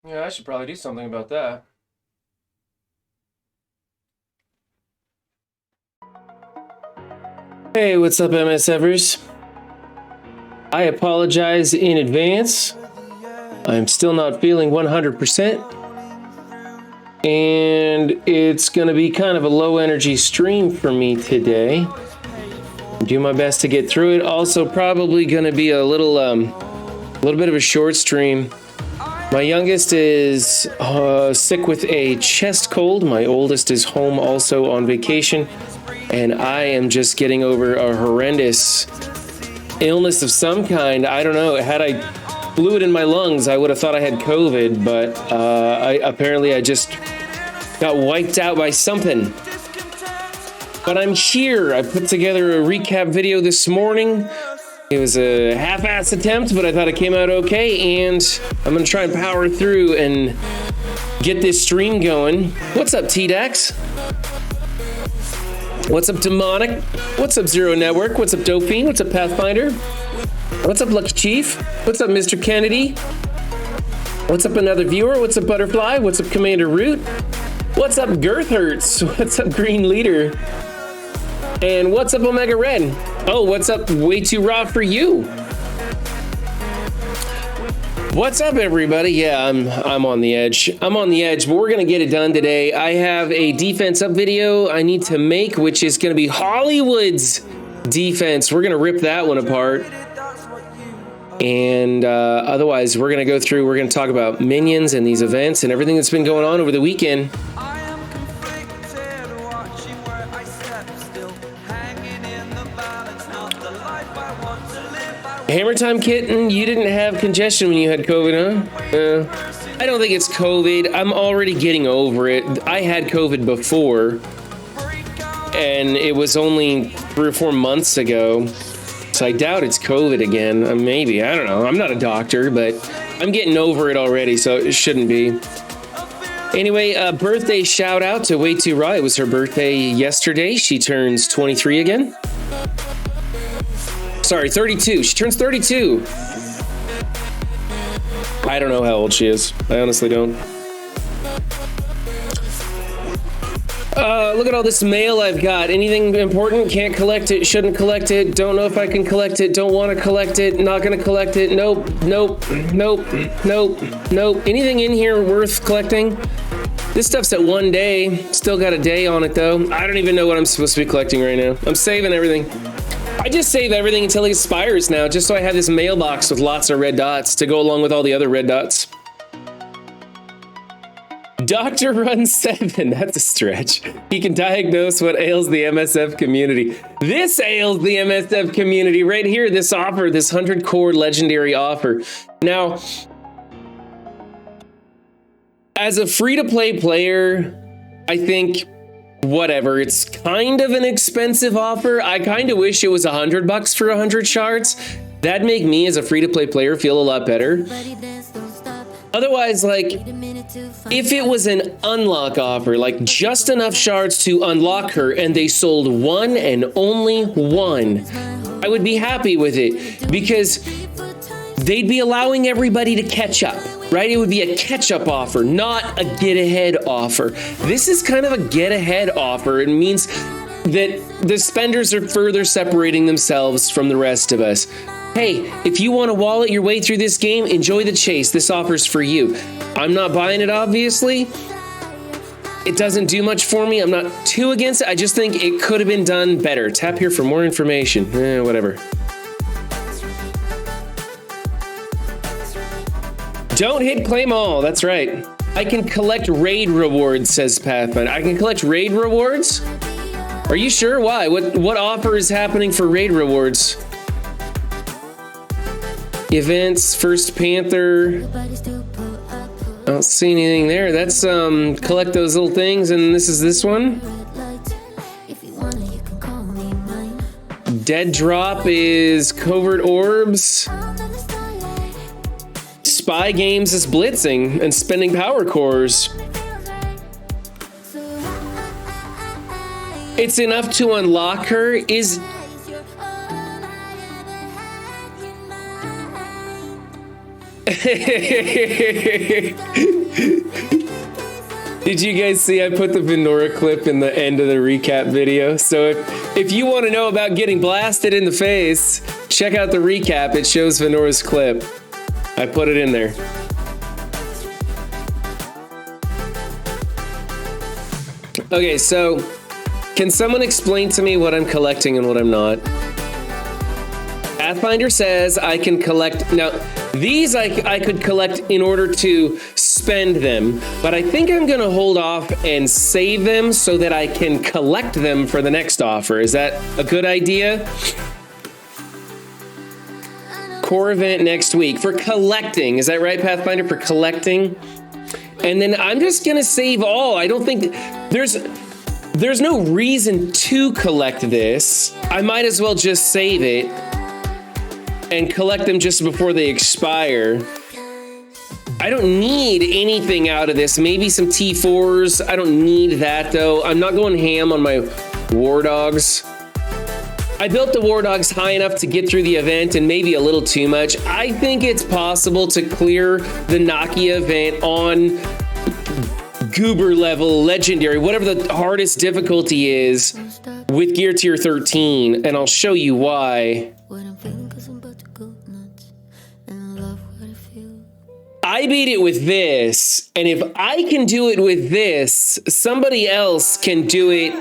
Yeah, I should probably do something about that. Hey, what's up, MSFers? I apologize in advance. I'm still not feeling 100%. And it's going to be kind of a low energy stream for me today. Do my best to get through it. Also, probably going to be a little bit of a short stream. My youngest is sick with a chest cold. My oldest is home also on vacation. And I am just getting over a horrendous illness of some kind. I don't know. Had I fluid in my lungs, I would have thought I had COVID, but apparently I just got wiped out by something. But I'm here. I put together a recap video this morning. It was a half-ass attempt, but I thought it came out okay, and I'm going to try and power through and get this stream going. What's up, T-Dax? What's up, Demonic? What's up, Zero Network? What's up, Dopine? What's up, Pathfinder? What's up, Lucky Chief? What's up, Mr. Kennedy? What's up, another viewer? What's up, Butterfly? What's up, Commander Root? What's up, Girth Hurts? What's up, Green Leader? And what's up, Omega Red? Oh, what's up, Way Too Raw for you? What's up, everybody? Yeah, I'm on the edge. I'm on the edge, but we're gonna get it done today. I have a defense up video I need to make, which is gonna be Hollywood's defense. We're gonna rip that one apart. And otherwise, we're gonna go through, we're gonna talk about Minions and these events and everything that's been going on over the weekend. Hammer Time Kitten, you didn't have congestion when you had COVID, huh? I don't think it's COVID. I'm already getting over it. I had COVID before, and it was only 3 or 4 months ago. So I doubt it's COVID again. Maybe, I don't know. I'm not a doctor, but I'm getting over it already, so it shouldn't be. Anyway, birthday shout out to Way Too Raw. It was her birthday yesterday. She turns 23 again. Sorry, 32. She turns 32. I don't know how old she is. I honestly don't. Look at all this mail I've got. Anything important? Can't collect it. Shouldn't collect it. Don't know if I can collect it. Don't want to collect it. Not going to collect it. Nope. Nope. Nope. Nope. Nope. Anything in here worth collecting? This stuff's at 1 day. Still got a day on it, though. I don't even know what I'm supposed to be collecting right now. I'm saving everything. I just save everything until it expires now, just so I have this mailbox with lots of red dots to go along with all the other red dots. Dr. Run 7, that's a stretch. He can diagnose what ails the MSF community. This ails the MSF community right here, this offer, this 100 core legendary offer. Now, as a free-to-play player, I think whatever, it's kind of an expensive offer. I kind of wish it was $100 for 100 shards. That'd make me as a free-to-play player feel a lot better. Otherwise, like, if it was an unlock offer, like just enough shards to unlock her and they sold one and only one, I would be happy with it because they'd be allowing everybody to catch up. Right? It would be a catch-up offer, not a get-ahead offer. This is kind of a get-ahead offer. It means that the spenders are further separating themselves from the rest of us. Hey, if you want to wallet your way through this game, enjoy the chase. This offer's for you. I'm not buying it, obviously. It doesn't do much for me. I'm not too against it. I just think it could have been done better. Tap here for more information. Whatever. Don't hit claim all, that's right. I can collect raid rewards, says Pathfinder. I can collect raid rewards? Are you sure? Why? What offer is happening for raid rewards? Events, First Panther. I don't see anything there. That's collect those little things, and this is this one. Dead drop is covert orbs. Spy games is blitzing and spending power cores. It's enough to unlock her. Did you guys see I put the Venora clip in the end of the recap video? So if you want to know about getting blasted in the face, check out the recap. It shows Venora's clip. I put it in there. Okay, so can someone explain to me what I'm collecting and what I'm not? Pathfinder says I can collect. Now, these I could collect in order to spend them, but I think I'm gonna hold off and save them so that I can collect them for the next offer. Is that a good idea? Core event next week for collecting. Is that right, Pathfinder? For collecting? And then I'm just gonna save all. I don't think there's no reason to collect this. I might as well just save it and collect them just before they expire. I don't need anything out of this. Maybe some T4s. I don't need that though. I'm not going ham on my War Dogs. I built the War Dogs high enough to get through the event and maybe a little too much. I think it's possible to clear the Nakia event on Goober level, legendary, whatever the hardest difficulty is with gear tier 13, and I'll show you why. I beat it with this, and if I can do it with this, somebody else can do it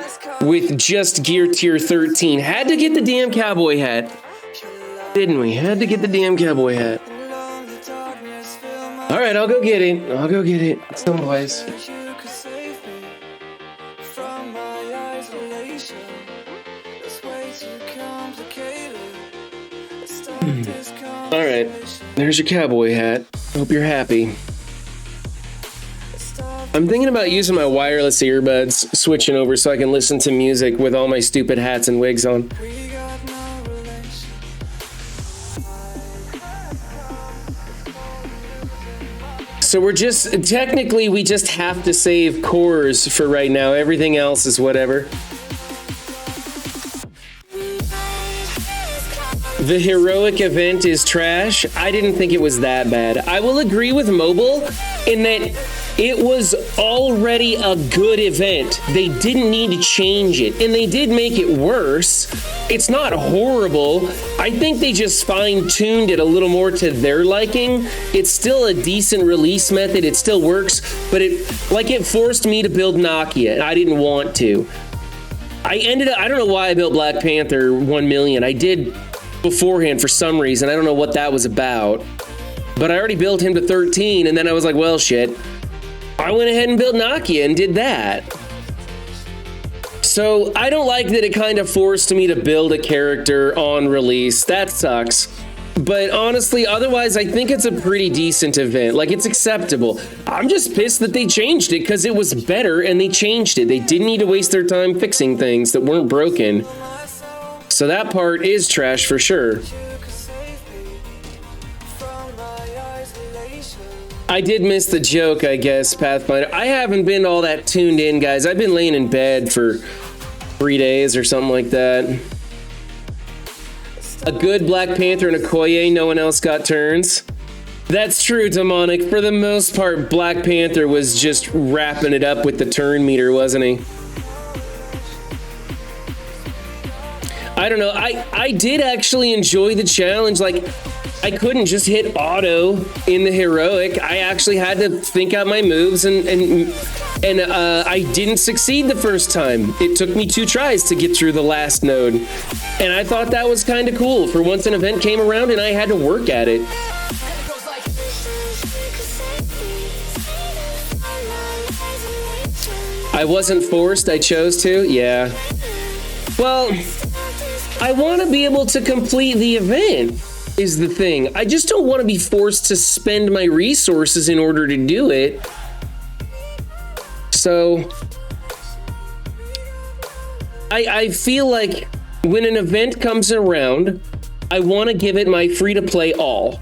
with just gear tier 13. Had to get the damn cowboy hat, didn't we? Had to get the damn cowboy hat. All right, I'll go get it. I'll go get it someplace. All right, there's your cowboy hat. Hope you're happy. I'm thinking about using my wireless earbuds, switching over so I can listen to music with all my stupid hats and wigs on. So we just have to save cores for right now. Everything else is whatever. The heroic event is trash. I didn't think it was that bad. I will agree with Mobile in that it was already a good event. They didn't need to change it, and they did make it worse. It's not horrible. I think they just fine-tuned it a little more to their liking. It's still a decent release method. It still works, but it forced me to build Nakia, and I didn't want to. I don't know why I built Black Panther 1 million. I did beforehand for some reason. I don't know what that was about, but I already built him to 13, and then I was like, well, shit. I went ahead and built Nakia and did that. So I don't like that it kind of forced me to build a character on release. That sucks. But honestly, otherwise, I think it's a pretty decent event. Like, it's acceptable. I'm just pissed that they changed it because it was better and they changed it. They didn't need to waste their time fixing things that weren't broken. So that part is trash for sure. I did miss the joke, I guess, Pathfinder. I haven't been all that tuned in, guys. I've been laying in bed for 3 days or something like that. A good Black Panther and a Okoye, no one else got turns. That's true, Demonic. For the most part, Black Panther was just wrapping it up with the turn meter, wasn't he? I don't know. I did actually enjoy the challenge. Like, I couldn't just hit auto in the heroic. I actually had to think out my moves, and I didn't succeed the first time. It took me 2 tries to get through the last node, and I thought that was kind of cool. For once, an event came around and I had to work at it. I wasn't forced. I chose to. Yeah. Well, I want to be able to complete the event, is the thing. I just don't want to be forced to spend my resources in order to do it. So I feel like when an event comes around, I want to give it my free-to-play all.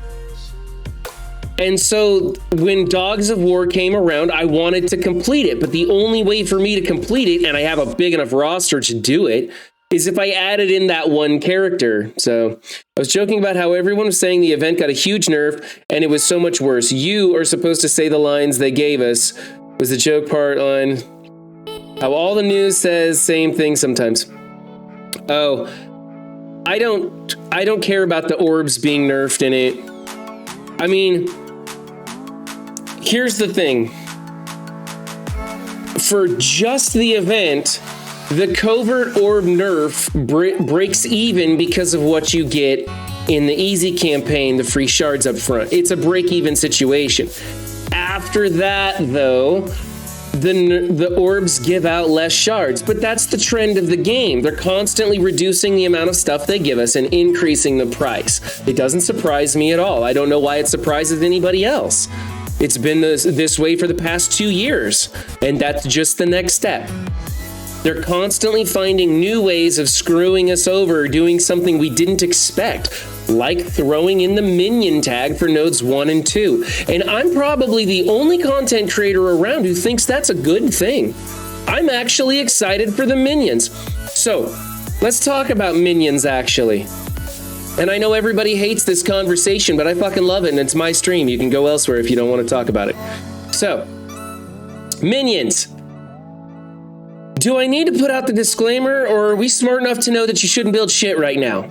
And so when Dogs of War came around, I wanted to complete it, but the only way for me to complete it, and I have a big enough roster to do it, is if I added in that one character. So I was joking about how everyone was saying the event got a huge nerf and it was so much worse. You are supposed to say the lines they gave us was the joke part on how all the news says same thing sometimes. Oh, I don't care about the orbs being nerfed in it. I mean, here's the thing. For just the event, the covert orb nerf breaks even because of what you get in the easy campaign, the free shards up front. It's a break-even situation. After that, though, the orbs give out less shards, but that's the trend of the game. They're constantly reducing the amount of stuff they give us and increasing the price. It doesn't surprise me at all. I don't know why it surprises anybody else. It's been this way for the past 2 years, and that's just the next step. They're constantly finding new ways of screwing us over, doing something we didn't expect, like throwing in the Minion tag for nodes 1 and 2. And I'm probably the only content creator around who thinks that's a good thing. I'm actually excited for the Minions. So, let's talk about Minions, actually. And I know everybody hates this conversation, but I fucking love it, and it's my stream. You can go elsewhere if you don't want to talk about it. So, Minions. Do I need to put out the disclaimer, or are we smart enough to know that you shouldn't build shit right now?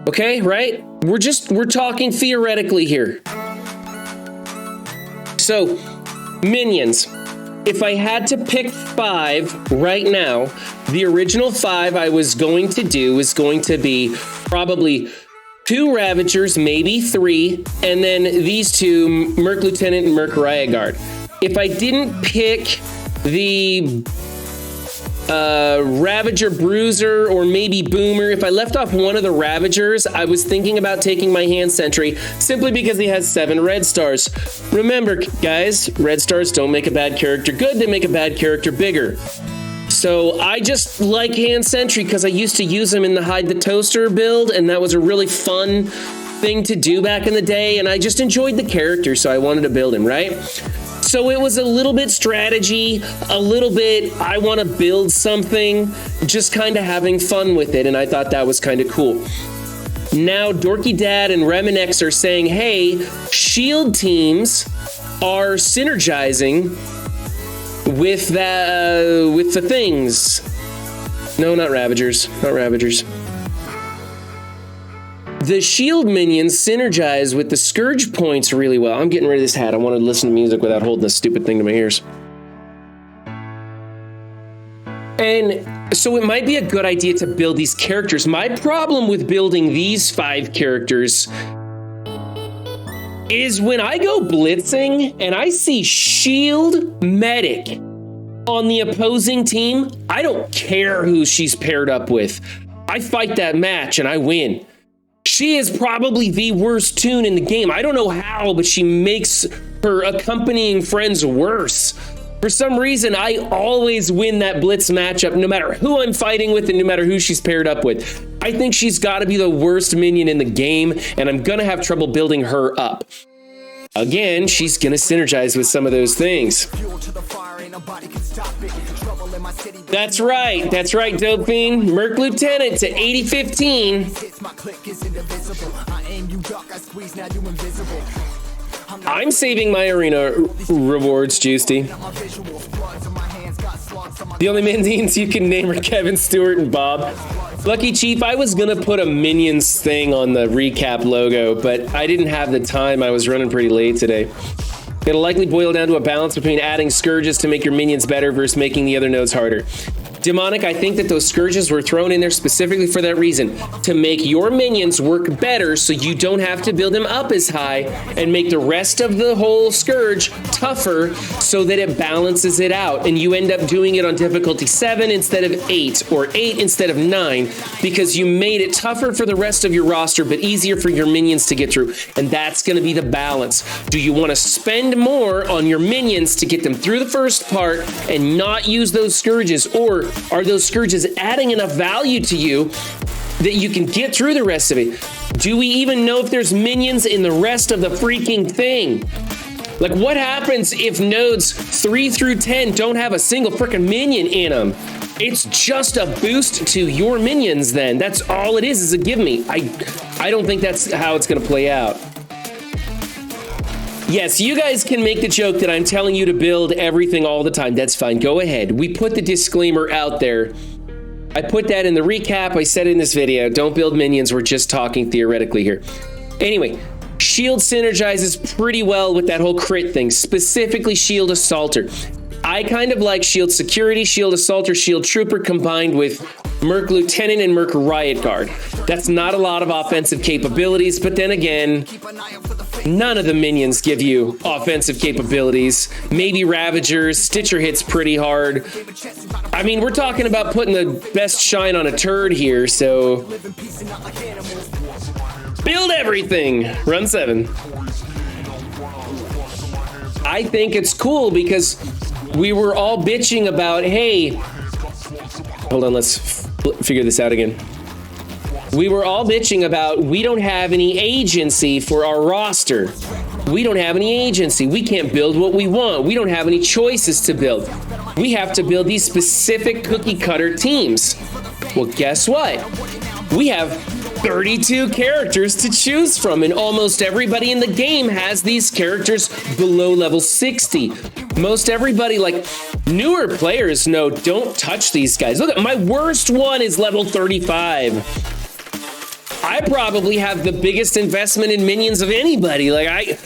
Okay, right? We're talking theoretically here. So, Minions. If I had to pick 5 right now, the original 5 I was going to do was going to be probably 2 Ravagers, maybe 3, and then these 2, Merc Lieutenant and Merc Riot Guard. If I didn't pick the Ravager Bruiser or maybe Boomer, if I left off one of the Ravagers, I was thinking about taking my Hand Sentry simply because he has 7 red stars. Remember, guys, red stars don't make a bad character good, they make a bad character bigger. So I just like Hand Sentry because I used to use him in the Hide the Toaster build, and that was a really fun thing to do back in the day, and I just enjoyed the character, so I wanted to build him, right? So it was a little bit strategy, a little bit I want to build something, just kind of having fun with it, and I thought that was kind of cool. Now Dorky Dad and Reminex are saying, hey, shield teams are synergizing with the things. No, not Ravagers, not Ravagers. The shield minions synergize with the Scourge points really well. I'm getting rid of this hat. I want to listen to music without holding this stupid thing to my ears. And so it might be a good idea to build these characters. My problem with building these 5 characters is when I go blitzing and I see shield medic on the opposing team, I don't care who she's paired up with. I fight that match and I win. She is probably the worst toon in the game. I don't know how, but she makes her accompanying friends worse. For some reason, I always win that blitz matchup, no matter who I'm fighting with and no matter who she's paired up with. I think she's got to be the worst minion in the game, and I'm going to have trouble building her up. Again, she's going to synergize with some of those things. That's right, Dope Fiend. Merc Lieutenant to 8015. I'm saving my arena rewards, Juicy. The only minions you can name are Kevin, Stewart, and Bob. Lucky Chief, I was gonna put a Minions thing on the recap logo, but I didn't have the time. I was running pretty late today. It'll likely boil down to a balance between adding Scourges to make your minions better versus making the other nodes harder. Demonic, I think that those Scourges were thrown in there specifically for that reason, to make your minions work better so you don't have to build them up as high and make the rest of the whole Scourge tougher so that it balances it out and you end up doing it on difficulty 7 instead of 8 or 8 instead of 9 because you made it tougher for the rest of your roster but easier for your minions to get through, and that's going to be the balance. Do you want to spend more on your minions to get them through the first part and not use those Scourges, or are those Scourges adding enough value to you that you can get through the rest of it? Do we even know if there's minions in the rest of the freaking thing? Like, what happens if nodes 3 through 10 don't have a single freaking minion in them? It's just a boost to your minions then. That's all it is a give me. I don't think that's how it's gonna play out. Yes, you guys can make the joke that I'm telling you to build everything all the time. That's fine, go ahead. We put the disclaimer out there. I put that in the recap, I said it in this video. Don't build minions, we're just talking theoretically here. Anyway, shield synergizes pretty well with that whole crit thing, specifically shield assaulter. I kind of like shield security, shield assaulter, shield trooper combined with Merc Lieutenant and Merc Riot Guard. That's not a lot of offensive capabilities, but then again, none of the minions give you offensive capabilities. Maybe Ravagers, Stitcher hits pretty hard. I mean, we're talking about putting the best shine on a turd here, so build everything. Run 7. I think it's cool because we were all bitching about, hey, hold on, let's figure this out again. We were all bitching about we don't have any agency for our roster. We don't have any agency. We can't build what we want. We don't have any choices to build. We have to build these specific cookie cutter teams. Well, guess what? We have 32 characters to choose from, and almost everybody in the game has these characters below level 60. Most everybody, like newer players, know don't touch these guys. Look, my worst one is level 35. I probably have the biggest investment in minions of anybody. Like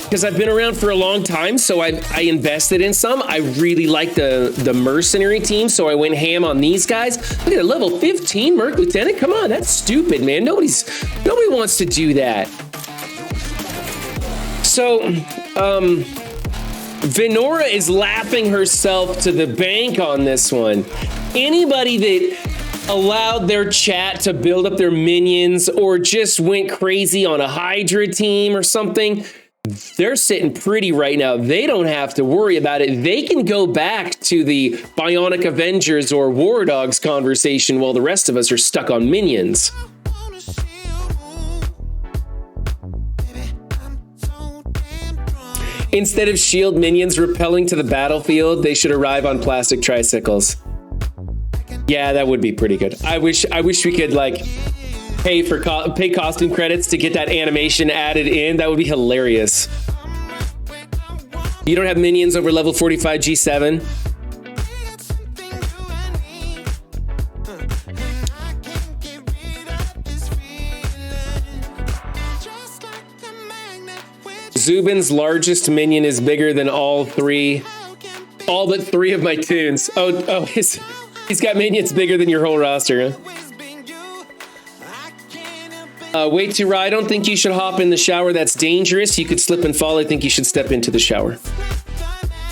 because I've been around for a long time, so I invested in some. I really like the mercenary team, so I went ham on these guys. Look at that, level 15 Merc Lieutenant. Come on, that's stupid, man. Nobody wants to do that. So, Venora is laughing herself to the bank on this one. Anybody that allowed their chat to build up their minions or just went crazy on a Hydra team or something, they're sitting pretty right now. They don't have to worry about it. They can go back to the Bionic Avengers or War Dogs conversation while the rest of us are stuck on minions. Instead of shield minions rappelling to the battlefield, they should arrive on plastic tricycles. Yeah, that would be pretty good. I wish we could like pay costume credits to get that animation added in. That would be hilarious. You don't have minions over level 45 G7? Zubin's largest minion is bigger than all but 3 of my tunes. Oh, he's got minions bigger than your whole roster, huh? Wait to ride. I don't think you should hop in the shower. That's dangerous. You could slip and fall. I think you should step into the shower.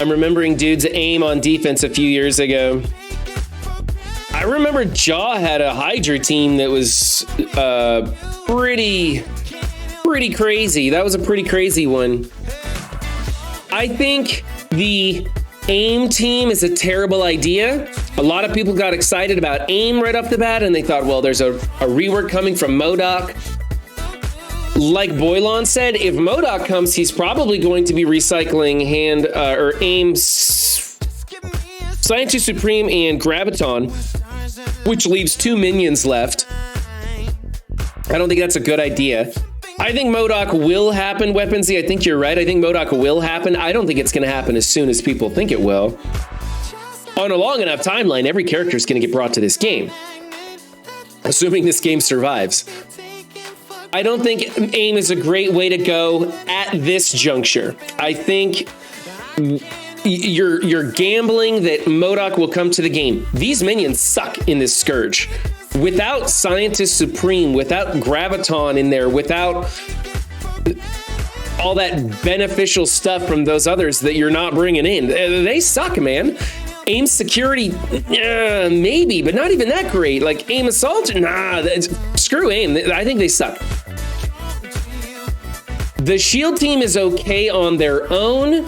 I'm remembering dude's aim on defense a few years ago. I remember Jaw had a Hydra team that was pretty crazy. That was a pretty crazy one. I think the AIM team is a terrible idea. A lot of people got excited about AIM right off the bat, and they thought, well, there's a rework coming from MODOK. Like Boylon said, if MODOK comes, he's probably going to be recycling AIM, Scientist Supreme, and Graviton, which leaves 2 minions left. I don't think that's a good idea. I think MODOK will happen, Weaponsy. I think you're right. I think MODOK will happen. I don't think it's going to happen as soon as people think it will. On a long enough timeline, every character is going to get brought to this game, assuming this game survives. I don't think AIM is a great way to go at this juncture. I think you're gambling that MODOK will come to the game. These minions suck in this Scourge. Without Scientist Supreme, without Graviton in there, without all that beneficial stuff from those others that you're not bringing in, they suck, man. AIM security, maybe, but not even that great. Like AIM assault, nah, screw AIM. I think they suck. The shield team is okay on their own.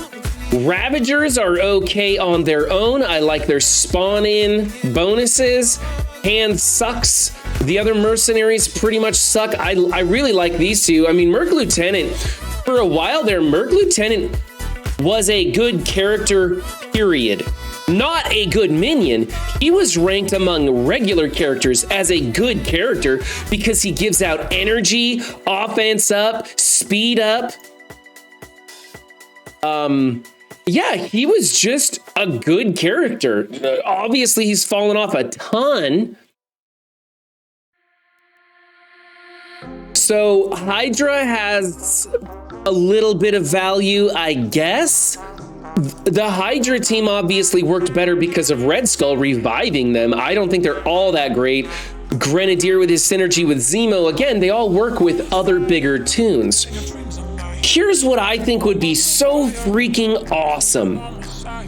Ravagers are okay on their own. I like their spawn in bonuses. Hand sucks. The other mercenaries pretty much suck. I really like these two. I mean, Merc Lieutenant, For a while there, Merc Lieutenant was a good character, period. Not a good minion. He was ranked among regular characters as a good character because he gives out energy, offense up, speed up. Yeah, he was just a good character. Obviously, he's fallen off a ton. So Hydra has a little bit of value, I guess. The Hydra team obviously worked better because of Red Skull reviving them. I don't think they're all that great. Grenadier with his synergy with Zemo, again, they all work with other bigger tunes. Here's what I think would be so freaking awesome,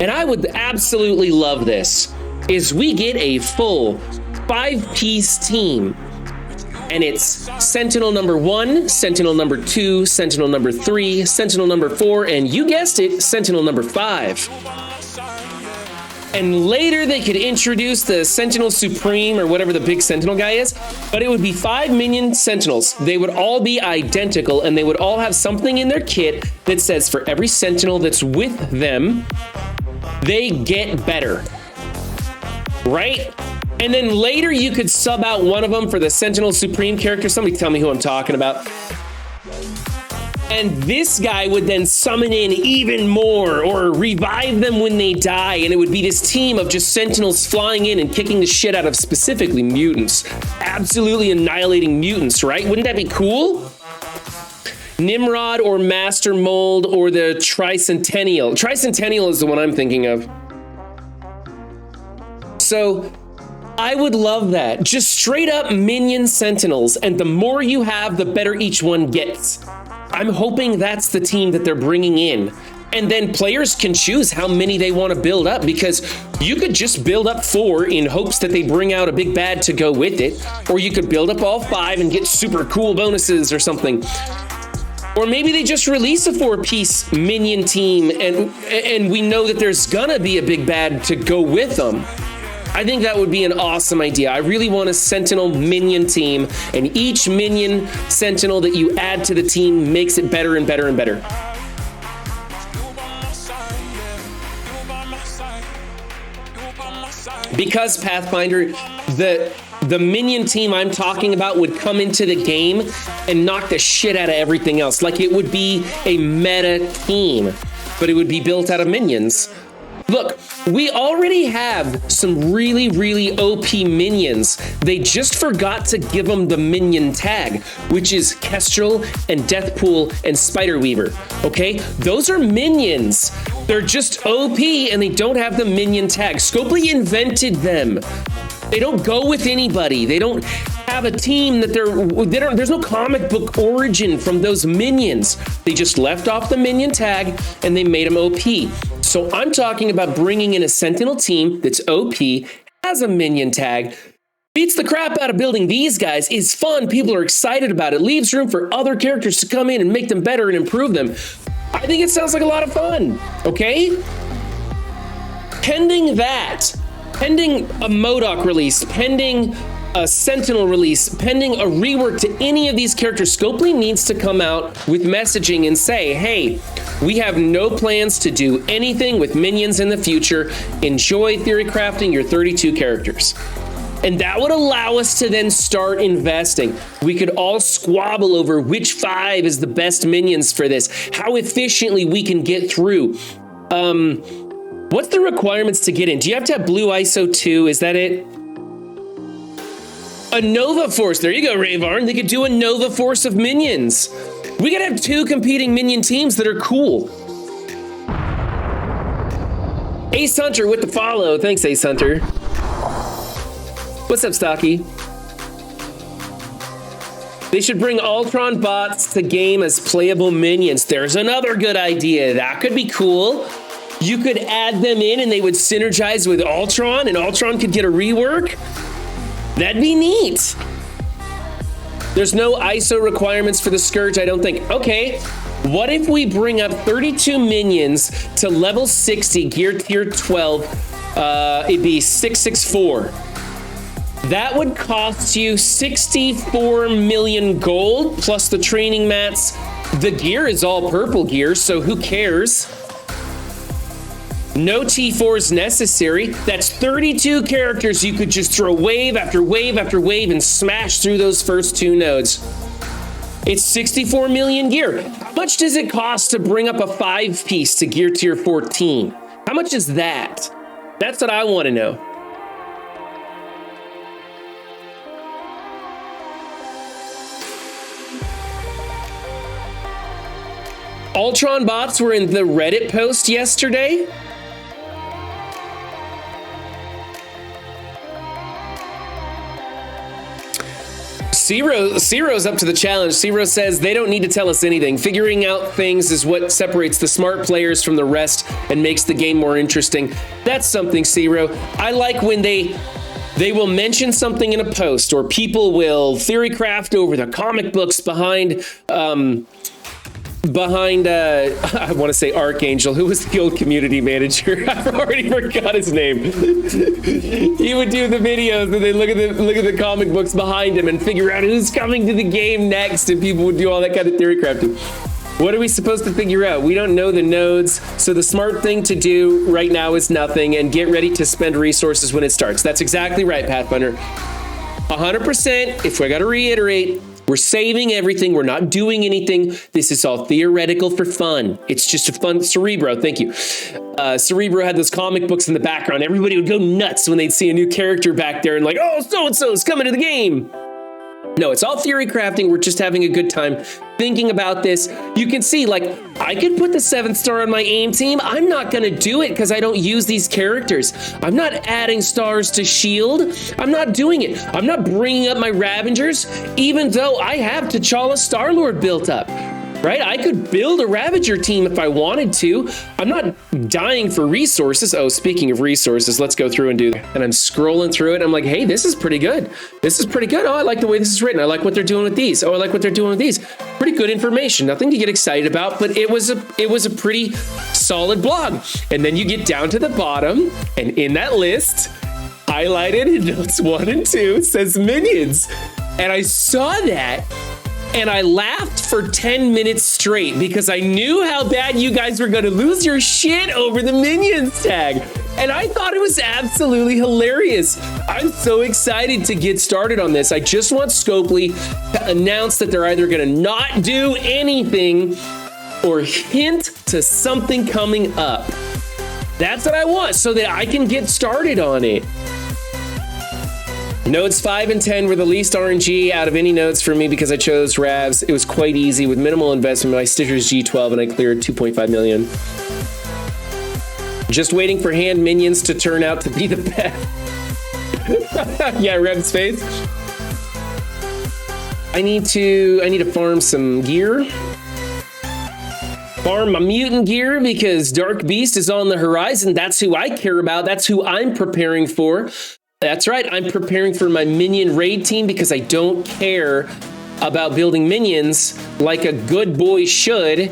and I would absolutely love this, is we get a full 5-piece team. And it's Sentinel number 1, Sentinel number 2, Sentinel number 3, Sentinel number 4, and you guessed it, Sentinel number 5. And later they could introduce the Sentinel Supreme or whatever the big Sentinel guy is, but it would be 5 minion Sentinels. They would all be identical and they would all have something in their kit that says for every Sentinel that's with them, they get better. Right? And then later you could sub out one of them for the Sentinel Supreme character. Somebody tell me who I'm talking about. And this guy would then summon in even more or revive them when they die. And it would be this team of just Sentinels flying in and kicking the shit out of specifically mutants. Absolutely annihilating mutants, right? Wouldn't that be cool? Nimrod or Master Mold or the Tricentennial. Tricentennial is the one I'm thinking of. So I would love that. Just straight up minion Sentinels, and the more you have, the better each one gets. I'm hoping that's the team that they're bringing in. And then players can choose how many they want to build up, because you could just build up 4 in hopes that they bring out a big bad to go with it. Or you could build up all 5 and get super cool bonuses or something. Or maybe they just release a 4-piece minion team and we know that there's gonna be a big bad to go with them. I think that would be an awesome idea. I really want a Sentinel minion team, and each minion Sentinel that you add to the team makes it better and better and better. Because Pathfinder, the minion team I'm talking about would come into the game and knock the shit out of everything else. Like, it would be a meta team, but it would be built out of minions. Look, we already have some really, really OP minions. They just forgot to give them the minion tag, which is Kestrel and Deathpool and Spiderweaver, okay? Those are minions. They're just OP and they don't have the minion tag. Scopely invented them. They don't go with anybody. They don't have a team that there's no comic book origin from those minions. They just left off the minion tag and they made them OP. So I'm talking about bringing in a Sentinel team that's OP, has a minion tag, beats the crap out of building these guys, is fun, people are excited about it, leaves room for other characters to come in and make them better and improve them. I think it sounds like a lot of fun, okay? Pending that, pending a MODOK release, pending a Sentinel release, pending a rework to any of these characters, Scopely needs to come out with messaging and say, hey, we have no plans to do anything with minions in the future. Enjoy theory crafting your 32 characters. And that would allow us to then start investing. We could all squabble over which 5 is the best minions for this, how efficiently we can get through. What's the requirements to get in? Do you have to have blue ISO 2? Is that it? A Nova Force. There you go, Rayvarn. They could do a Nova Force of minions. We gotta have 2 competing minion teams that are cool. Ace Hunter with the follow. Thanks, Ace Hunter. What's up, Stocky? They should bring Ultron bots to game as playable minions. There's another good idea. That could be cool. You could add them in and they would synergize with Ultron and Ultron could get a rework. That'd be neat. There's no ISO requirements for the Scourge, I don't think. Okay, what if we bring up 32 minions to level 60, gear tier 12, it'd be 664. That would cost you 64 million gold plus the training mats The gear is all purple gear, so who cares? No T4s necessary. That's 32 characters you could just throw wave after wave after wave and smash through those first 2 nodes. It's 64 million gear. How much does it cost to bring up a 5-piece to gear tier 14? How much is that? That's what I want to know. Ultron bots were in the Reddit post yesterday. Ciro's up to the challenge. Ciro says they don't need to tell us anything. Figuring out things is what separates the smart players from the rest and makes the game more interesting. That's something, Ciro. I like when they will mention something in a post, or people will theorycraft over the comic books behind I want to say Archangel, who was the old community manager. I've already forgot his name. He would do the videos and they look at the comic books behind him and figure out who's coming to the game next, and people would do all that kind of theory crafting. What are we supposed to figure out? We don't know the nodes, so the smart thing to do right now is nothing and get ready to spend resources when it starts. That's exactly right, Pathfinder. 100%, if I gotta reiterate, we're saving everything. We're not doing anything. This is all theoretical for fun. It's just a fun Cerebro. Thank you. Cerebro had those comic books in the background. Everybody would go nuts when they'd see a new character back there and like, oh, so-and-so is coming to the game. No, it's all theory crafting. We're just having a good time thinking about this. You can see, like, I could put the 7th star on my aim team. I'm not going to do it because I don't use these characters. I'm not adding stars to shield. I'm not doing it. I'm not bringing up my Ravengers, even though I have T'Challa Star-Lord built up. Right? I could build a Ravager team if I wanted to. I'm not dying for resources. Oh, speaking of resources, let's go through and do that. And I'm scrolling through it. I'm like, hey, this is pretty good. This is pretty good. Oh, I like the way this is written. I like what they're doing with these. Oh, I like what they're doing with these. Pretty good information. Nothing to get excited about, but it was a pretty solid blog. And then you get down to the bottom, and in that list, highlighted in notes 1 and 2, says Minions. And I saw that, and I laughed for 10 minutes straight because I knew how bad you guys were going to lose your shit over the Minions tag. And I thought it was absolutely hilarious. I'm so excited to get started on this. I just want Scopely to announce that they're either going to not do anything or hint to something coming up. That's what I want so that I can get started on it. Nodes 5 and 10 were the least RNG out of any nodes for me because I chose Ravs. It was quite easy with minimal investment. My Stitcher's G12 and I cleared 2.5 million. Just waiting for hand minions to turn out to be the best. Yeah, Rev's face. I need to farm some gear. Farm my mutant gear because Dark Beast is on the horizon. That's who I care about. That's who I'm preparing for. That's right, I'm preparing for my minion raid team because I don't care about building minions like a good boy should.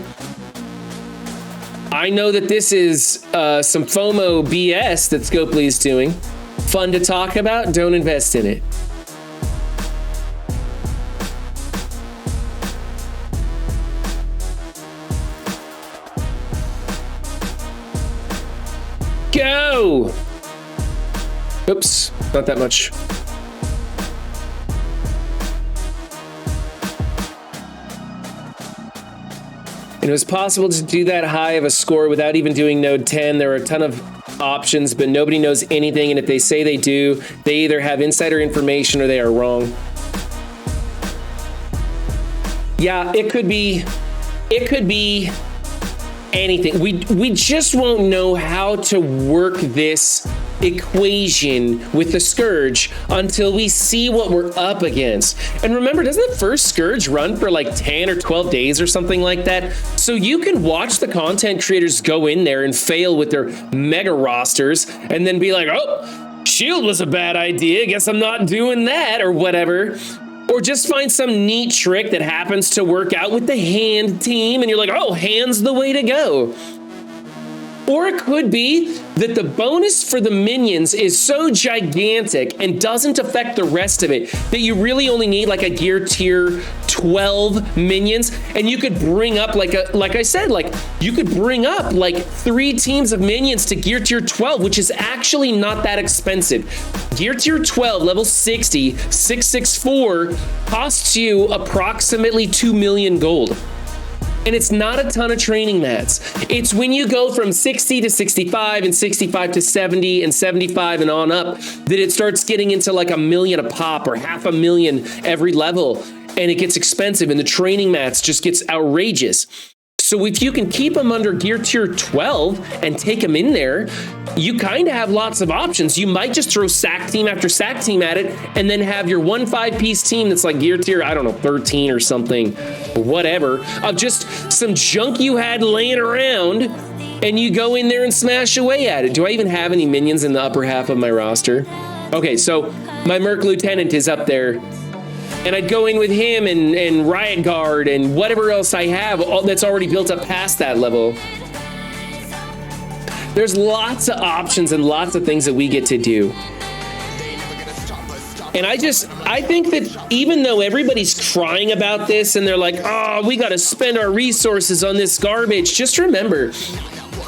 I know that this is some FOMO BS that Scopely is doing. Fun to talk about, don't invest in it. Go! Oops, not that much. And it was possible to do that high of a score without even doing node 10. There are a ton of options, but nobody knows anything. And if they say they do, they either have insider information or they are wrong. Yeah, it could be anything. We just won't know how to work this equation with the Scourge until we see what we're up against. And remember, doesn't the first Scourge run for like 10 or 12 days or something like that? So you can watch the content creators go in there and fail with their mega rosters and then be like, oh, shield was a bad idea. Guess I'm not doing that or whatever. Or just find some neat trick that happens to work out with the hand team and you're like, oh, hand's the way to go. Or it could be that the bonus for the minions is so gigantic and doesn't affect the rest of it that you really only need like a gear tier 12 minions, and you could bring up like I said, like you could bring up like 3 teams of minions to gear tier 12, which is actually not that expensive. Gear tier 12, level 60, 664 costs you approximately 2 million gold. And it's not a ton of training mats. It's when you go from 60 to 65 and 65 to 70 and 75 and on up that it starts getting into like $1 million a pop or $500,000 every level. And it gets expensive and the training mats just gets outrageous. So if you can keep them under gear tier 12 and take them in there, you kind of have lots of options. You might just throw sack team after sack team at it and then have your 1 5-piece team that's like gear tier, I don't know, 13 or something, or whatever, of just some junk you had laying around, and you go in there and smash away at it. Do I even have any minions in the upper half of my roster? Okay, so my Merc Lieutenant is up there. And I'd go in with him and Riot Guard and whatever else I have that's already built up past that level. There's lots of options and lots of things that we get to do. And I think that even though everybody's crying about this and they're like, oh, we got to spend our resources on this garbage, just remember,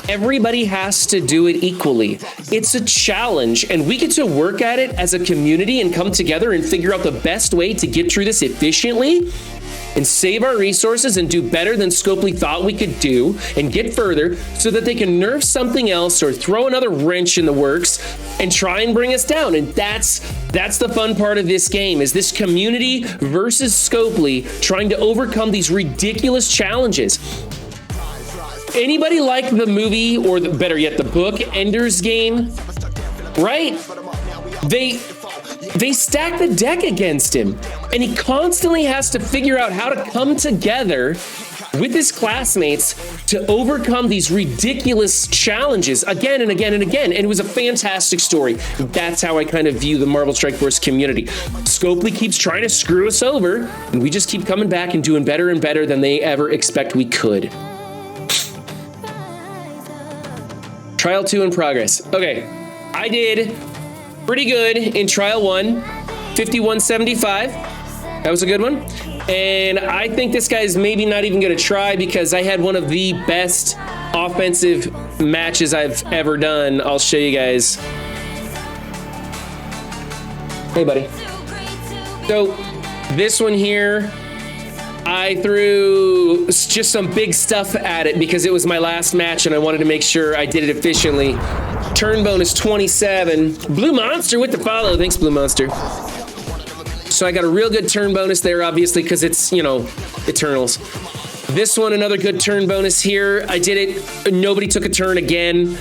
everybody has to do it equally. It's a challenge, and we get to work at it as a community and come together and figure out the best way to get through this efficiently and save our resources and do better than Scopely thought we could do and get further so that they can nerf something else or throw another wrench in the works and try and bring us down. And that's the fun part of this game, is this community versus Scopely trying to overcome these ridiculous challenges. Anybody like the movie, or better yet, the book Ender's Game? Right? They stack the deck against him, and he constantly has to figure out how to come together with his classmates to overcome these ridiculous challenges again and again and again. And it was a fantastic story. That's how I kind of view the Marvel Strike Force community. Scopely keeps trying to screw us over, and we just keep coming back and doing better and better than they ever expect we could. Trial 2 in progress. Okay, I did pretty good in Trial 1, 5175. That was a good one. And I think this guy's maybe not even going to try because I had one of the best offensive matches I've ever done. I'll show you guys. Hey, buddy. So this one here, I threw just some big stuff at it because it was my last match and I wanted to make sure I did it efficiently. Turn bonus 27. Blue Monster with the follow. Thanks, Blue Monster. So I got a real good turn bonus there, obviously, because it's, you know, Eternals. This one, another good turn bonus here. I did it. Nobody took a turn again.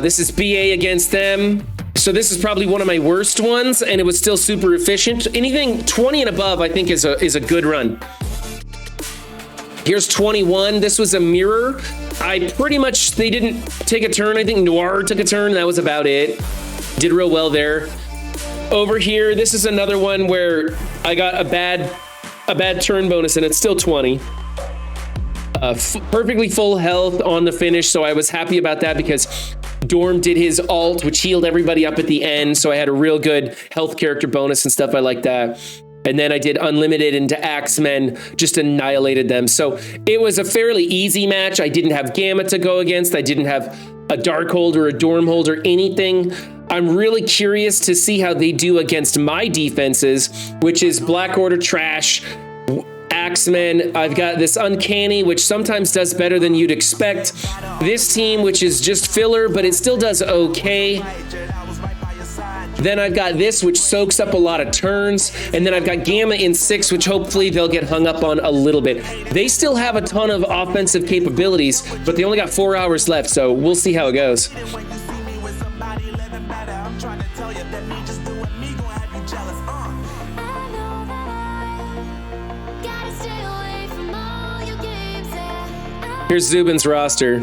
This is BA against them. So this is probably one of my worst ones, and it was still super efficient. Anything 20 and above, I think, is a good run. Here's 21. This was a mirror. They didn't take a turn. I think Noir took a turn. That was about it. Did real well there. Over here, this is another one where I got a bad turn bonus, and it's still 20. Perfectly full health on the finish, so I was happy about that because Dorm did his ult, which healed everybody up at the end, so I had a real good health character bonus and stuff. I like that. And then I did Unlimited into Axemen, just annihilated them. So it was a fairly easy match. I didn't have Gamma to go against. I didn't have a Darkhold or a Dormhold or anything. I'm really curious to see how they do against my defenses, which is Black Order Trash, Axemen. I've got this Uncanny, which sometimes does better than you'd expect. This team, which is just filler, but it still does okay. Then I've got this, which soaks up a lot of turns. And then I've got Gamma in 6, which hopefully they'll get hung up on a little bit. They still have a ton of offensive capabilities, but they only got 4 hours left, so we'll see how it goes. Here's Zubin's roster.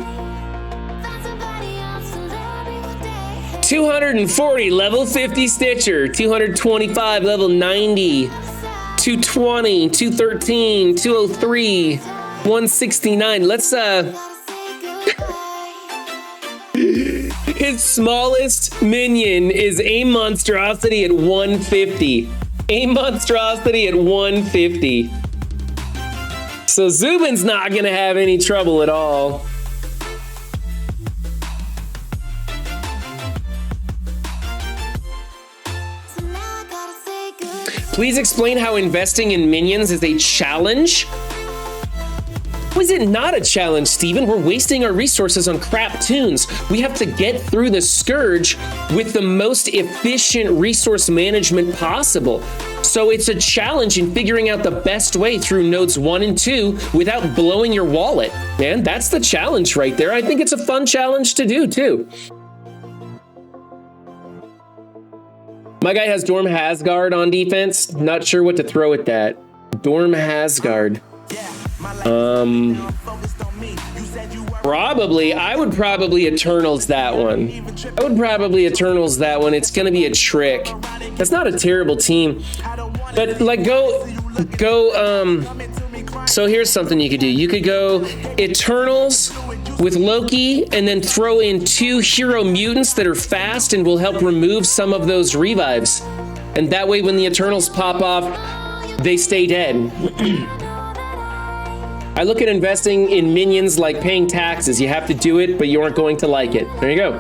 240 level 50 Stitcher, 225 level 90, 220, 213, 203, 169. Let's His smallest minion is a monstrosity at 150. A monstrosity at 150. So Zubin's not gonna have any trouble at all. Please explain how investing in minions is a challenge. Was it not a challenge, Steven? We're wasting our resources on crap tunes. We have to get through the Scourge with the most efficient resource management possible. So it's a challenge in figuring out the best way through nodes 1 and 2 without blowing your wallet. Man, that's the challenge right there. I think it's a fun challenge to do too. My guy has Dorm Hasgard on defense. Not sure what to throw at that. Dorm Hasgard. I would probably Eternals that one. It's gonna be a trick. That's not a terrible team. But like so here's something you could do. You could go Eternals with Loki and then throw in 2 hero mutants that are fast and will help remove some of those revives. And that way when the Eternals pop off, they stay dead. I look at investing in minions like paying taxes. You have to do it, but you aren't going to like it. There you go.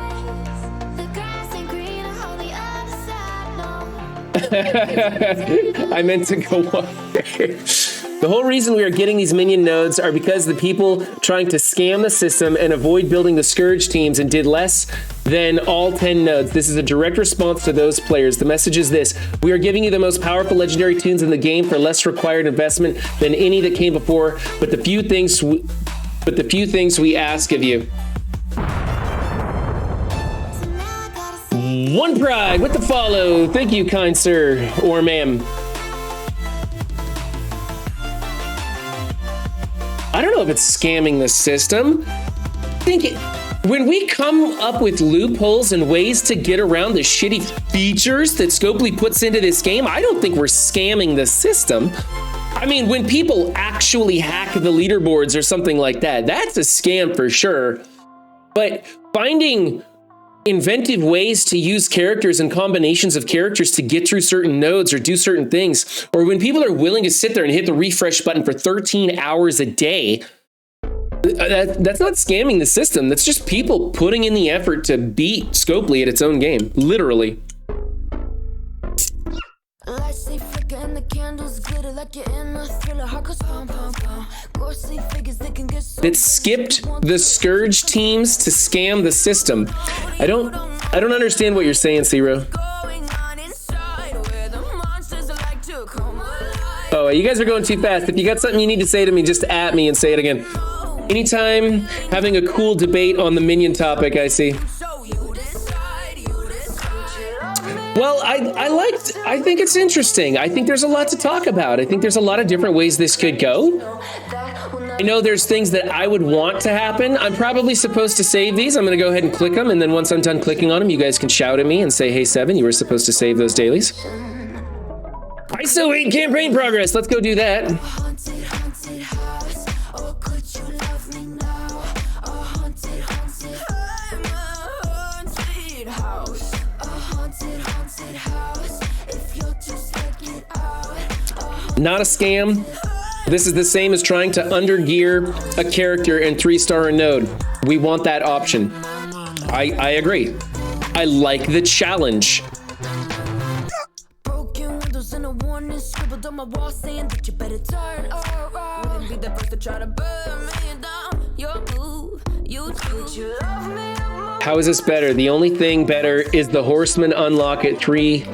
I meant to go on. The whole reason we are getting these minion nodes are because the people trying to scam the system and avoid building the Scourge teams and did less than all 10 nodes. This is a direct response to those players. The message is this: we are giving you the most powerful legendary tunes in the game for less required investment than any that came before, but the few things we ask of you. One Pride with the follow. Thank you, kind sir or ma'am. I don't know if it's scamming the system. When we come up with loopholes and ways to get around the shitty features that Scopely puts into this game, I don't think we're scamming the system. I mean, when people actually hack the leaderboards or something like that, that's a scam for sure. But finding inventive ways to use characters and combinations of characters to get through certain nodes or do certain things, or when people are willing to sit there and hit the refresh button for 13 hours a day, that's not scamming the system. That's just people putting in the effort to beat Scopely at its own game, literally. That skipped the Scourge teams to scam the system. I don't understand what you're saying, Zero. Oh, you guys are going too fast. If you got something you need to say to me, just at me and say it again. Anytime having a cool debate on the minion topic, I see. Well, I think it's interesting. I think there's a lot to talk about. I think there's a lot of different ways this could go. I know there's things that I would want to happen. I'm probably supposed to save these. I'm going to go ahead and click them. And then once I'm done clicking on them, you guys can shout at me and say, hey, Seven, you were supposed to save those dailies. ISO 8 campaign progress. Let's go do that. Not a scam. This is the same as trying to undergear a character and 3-star a node. We want that option. I agree. I like the challenge. How is this better? The only thing better is the Horseman unlock at 3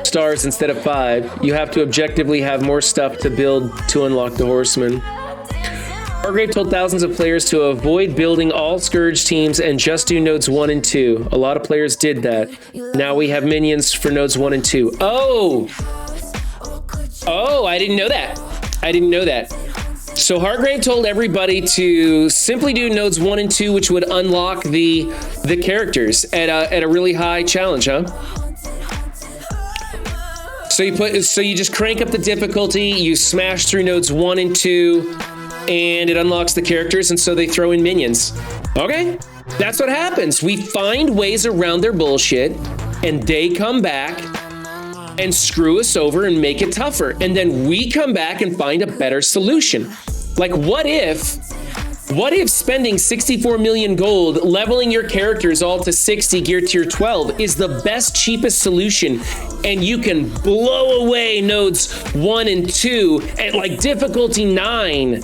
stars instead of 5. You have to objectively have more stuff to build to unlock the Horseman. Hargrave told thousands of players to avoid building all Scourge teams and just do nodes 1 and 2. A lot of players did that. Now we have minions for nodes 1 and 2. Oh, I didn't know that. So Hargrave told everybody to simply do nodes 1 and 2, which would unlock the characters at a really high challenge, huh? So you just crank up the difficulty, you smash through nodes 1 and 2, and it unlocks the characters, and so they throw in minions. Okay, that's what happens. We find ways around their bullshit, and they come back and screw us over and make it tougher. And then we come back and find a better solution. Like, what if spending 64 million gold, leveling your characters all to 60 gear tier 12 is the best, cheapest solution, and you can blow away nodes 1 and 2 at like difficulty 9.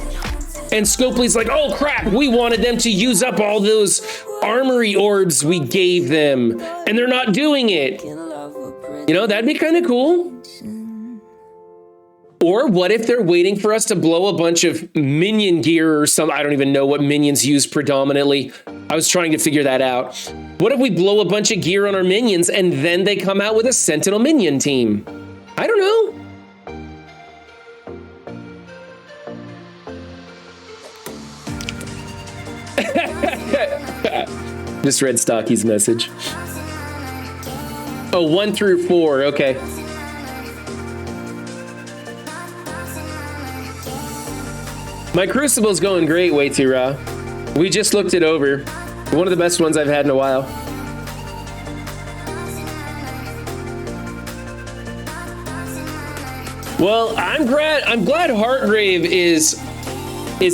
And Scopely's like, oh crap, we wanted them to use up all those armory orbs we gave them, and they're not doing it. You know, that'd be kind of cool. Or what if they're waiting for us to blow a bunch of minion gear or something? I don't even know what minions use predominantly. I was trying to figure that out. What if we blow a bunch of gear on our minions and then they come out with a Sentinel minion team? I don't know. Just read Stocky's message. Oh, 1 through 4, okay. My Crucible's going great, way too raw. We just looked it over. One of the best ones I've had in a while. Well, I'm glad Heartgrave is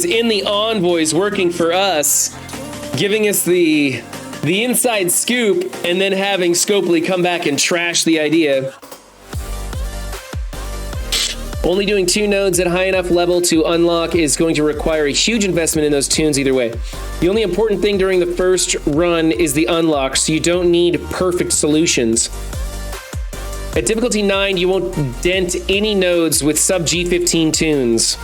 in the envoys working for us, giving us the inside scoop, and then having Scopely come back and trash the idea. Only doing 2 nodes at high enough level to unlock is going to require a huge investment in those tunes either way. The only important thing during the first run is the unlock, so you don't need perfect solutions. At difficulty 9, you won't dent any nodes with sub G15 tunes.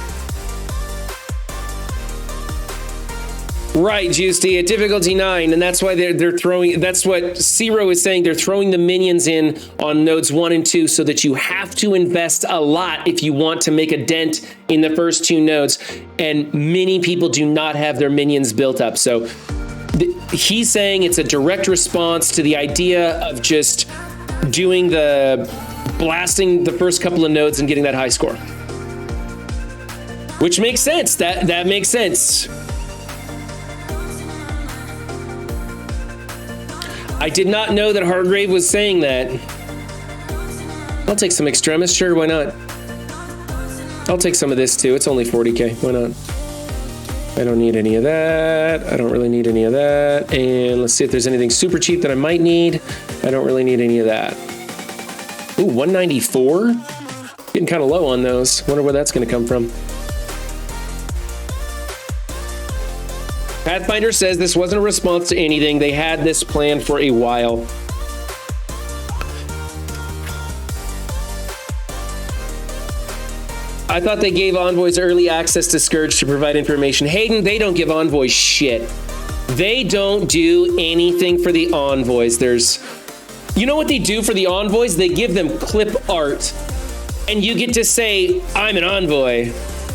Right, Juicy, at difficulty 9, and that's why they're throwing, that's what Zero is saying, they're throwing the minions in on nodes 1 and 2 so that you have to invest a lot if you want to make a dent in the first 2 nodes, and many people do not have their minions built up. So he's saying it's a direct response to the idea of just doing blasting the first couple of nodes and getting that high score. Which makes sense, that makes sense. I did not know that Hardgrave was saying that. I'll take some Extremis, sure, why not? I'll take some of this too, it's only 40k, why not? I don't need any of that, I don't really need any of that, and let's see if there's anything super cheap that I might need. I don't really need any of that. Ooh, 194? Getting kind of low on those, wonder where that's gonna come from. Pathfinder says this wasn't a response to anything. They had this plan for a while. I thought they gave envoys early access to Scourge to provide information. Hayden, they don't give envoys shit. They don't do anything for the envoys. You know what they do for the envoys? They give them clip art. And you get to say, I'm an envoy.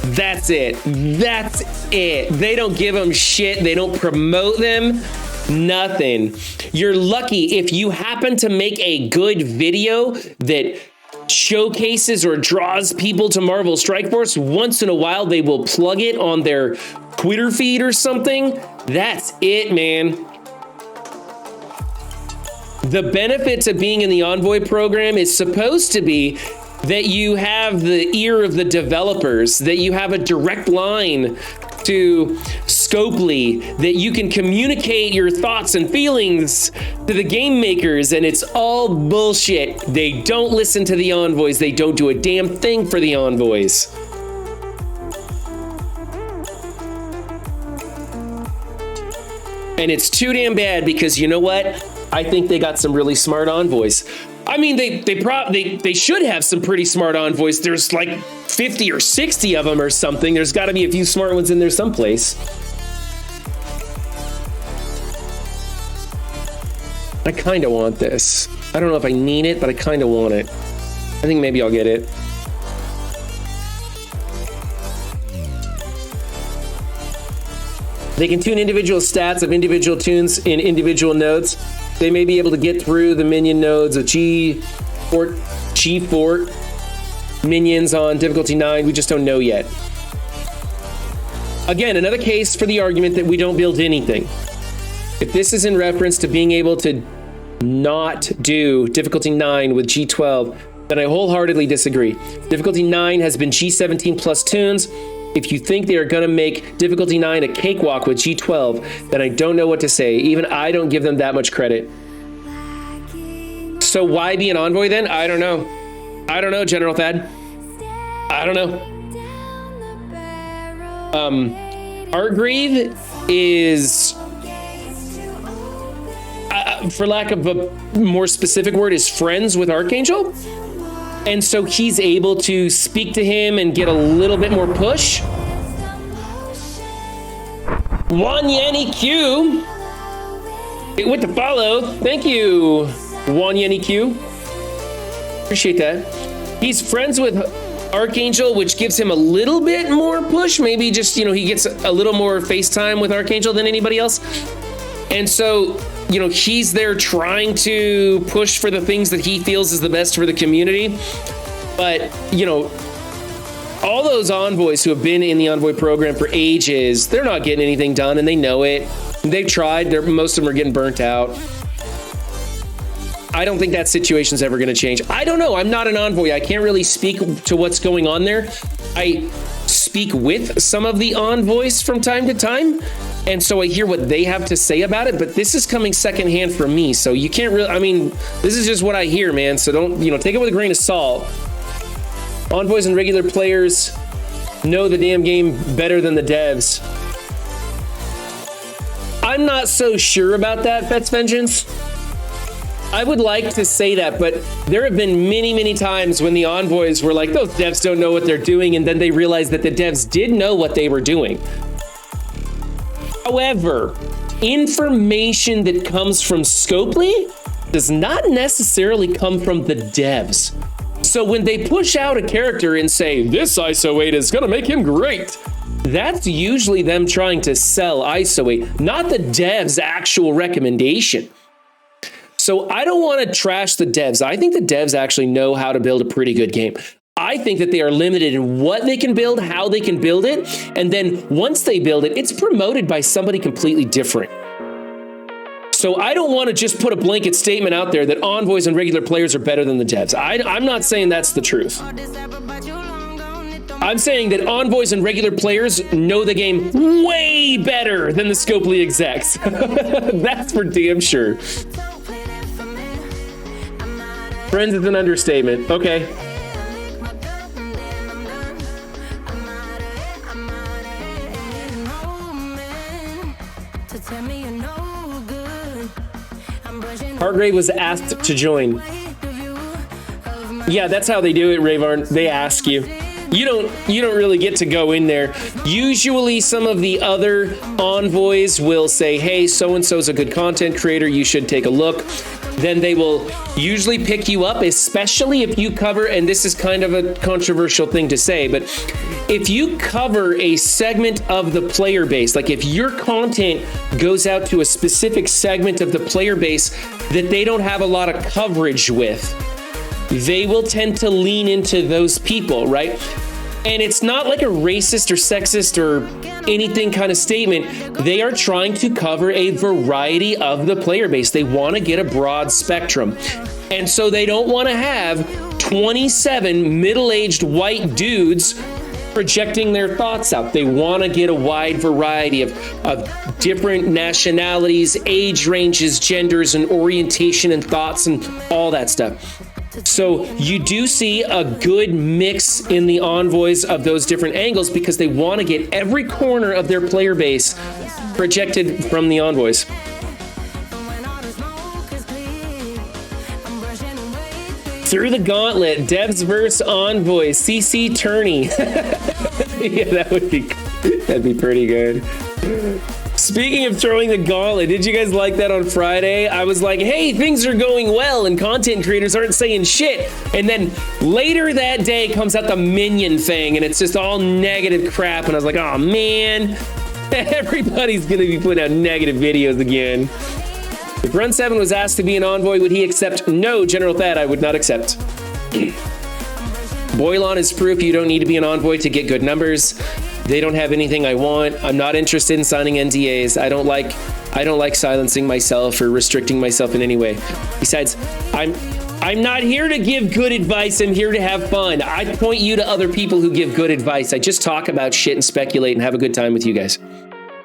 That's it. That's it. They don't give them shit. They don't promote them. Nothing. You're lucky if you happen to make a good video that showcases or draws people to Marvel Strike Force. Once in a while, they will plug it on their Twitter feed or something. That's it, man. The benefit of being in the Envoy program is supposed to be that you have the ear of the developers, that you have a direct line to Scopely, that you can communicate your thoughts and feelings to the game makers, and it's all bullshit. They don't listen to the envoys. They don't do a damn thing for the envoys. And it's too damn bad because you know what? I think they got some really smart envoys. I mean, they should have some pretty smart envoys. There's like 50 or 60 of them or something. There's got to be a few smart ones in there someplace. I kind of want this. I don't know if I need it, but I kind of want it. I think maybe I'll get it. They can tune individual stats of individual tunes in individual nodes. They may be able to get through the minion nodes of G-Fort minions on difficulty 9. We just don't know yet. Again, another case for the argument that we don't build anything. If this is in reference to being able to not do difficulty 9 with G12, then I wholeheartedly disagree. Difficulty 9 has been G17 plus tunes. If you think they are gonna make difficulty 9 a cakewalk with G12, then I don't know what to say. Even I don't give them that much credit. So why be an Envoy then? I don't know. I don't know, General Thad. I don't know. Artgreave is, for lack of a more specific word, is friends with Archangel. And so he's able to speak to him and get a little bit more push. Wanyan EQ with the follow. Thank you, Wanyan EQ. Appreciate that. He's friends with Archangel, which gives him a little bit more push. Maybe just, he gets a little more FaceTime with Archangel than anybody else. And so, he's there trying to push for the things that he feels is the best for the community. But, all those envoys who have been in the Envoy program for ages, they're not getting anything done and they know it. They've tried, most of them are getting burnt out. I don't think that situation's ever going to change. I don't know. I'm not an envoy. I can't really speak to what's going on there. I speak with some of the envoys from time to time, and so I hear what they have to say about it, but this is coming secondhand from me, so you can't really, this is just what I hear, man, so don't, take it with a grain of salt. Envoys and regular players know the damn game better than the devs. I'm not so sure about that, Fet's Vengeance. I would like to say that, but there have been many, many times when the envoys were like, those devs don't know what they're doing, and then they realized that the devs did know what they were doing. However, information that comes from Scopely does not necessarily come from the devs. So when they push out a character and say, this ISO 8 is gonna make him great, that's usually them trying to sell ISO 8, not the devs' actual recommendation. So I don't want to trash the devs. I think the devs actually know how to build a pretty good game. I think that they are limited in what they can build, how they can build it, and then once they build it, it's promoted by somebody completely different. So I don't want to just put a blanket statement out there that envoys and regular players are better than the devs. I'm not saying that's the truth. I'm saying that envoys and regular players know the game way better than the Scopely execs. That's for damn sure. Friends is an understatement. Okay. Hargrave was asked to join. Yeah, that's how they do it, Rayvarn. They ask you. You don't really get to go in there. Usually some of the other envoys will say, hey, so-and-so's a good content creator, you should take a look. Then they will usually pick you up, especially if you cover, and this is kind of a controversial thing to say, but if you cover a segment of the player base, like if your content goes out to a specific segment of the player base that they don't have a lot of coverage with, they will tend to lean into those people, right? And it's not like a racist or sexist or anything kind of statement. They are trying to cover a variety of the player base. They want to get a broad spectrum. And so they don't want to have 27 middle-aged white dudes projecting their thoughts out. They want to get a wide variety of different nationalities, age ranges, genders, and orientation and thoughts and all that stuff. So you do see a good mix in the envoys of those different angles because they want to get every corner of their player base projected from the envoys. Through the gauntlet, devs versus envoys, CC tourney. Yeah, that'd be pretty good. Speaking of throwing the gauntlet, did you guys like that on Friday? I was like, hey, things are going well and content creators aren't saying shit. And then later that day comes out the Minion thing and it's just all negative crap. And I was like, oh man, everybody's going to be putting out negative videos again. If Run 7 was asked to be an envoy, would he accept? No, General Thad, I would not accept. Boylon is proof you don't need to be an envoy to get good numbers. They don't have anything I want. I'm not interested in signing NDAs. I don't like silencing myself or restricting myself in any way. Besides, I'm not here to give good advice. I'm here to have fun. I point you to other people who give good advice. I just talk about shit and speculate and have a good time with you guys.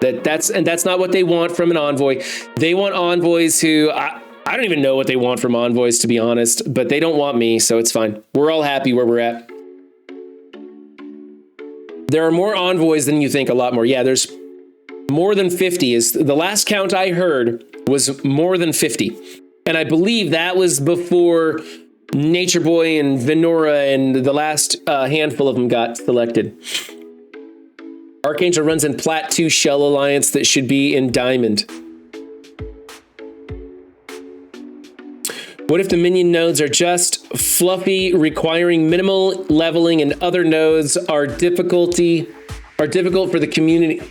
That's not what they want from an envoy. They want envoys who I don't even know what they want from envoys, to be honest, but they don't want me, so it's fine. We're all happy where we're at. There are more envoys than you think, a lot more. Yeah, there's more than 50. Is the last count I heard was more than 50. And I believe that was before Nature Boy and Venora and the last handful of them got selected. Archangel runs in Plat 2 Shell Alliance that should be in Diamond. What if the minion nodes are just fluffy, requiring minimal leveling, and other nodes are difficult for the community?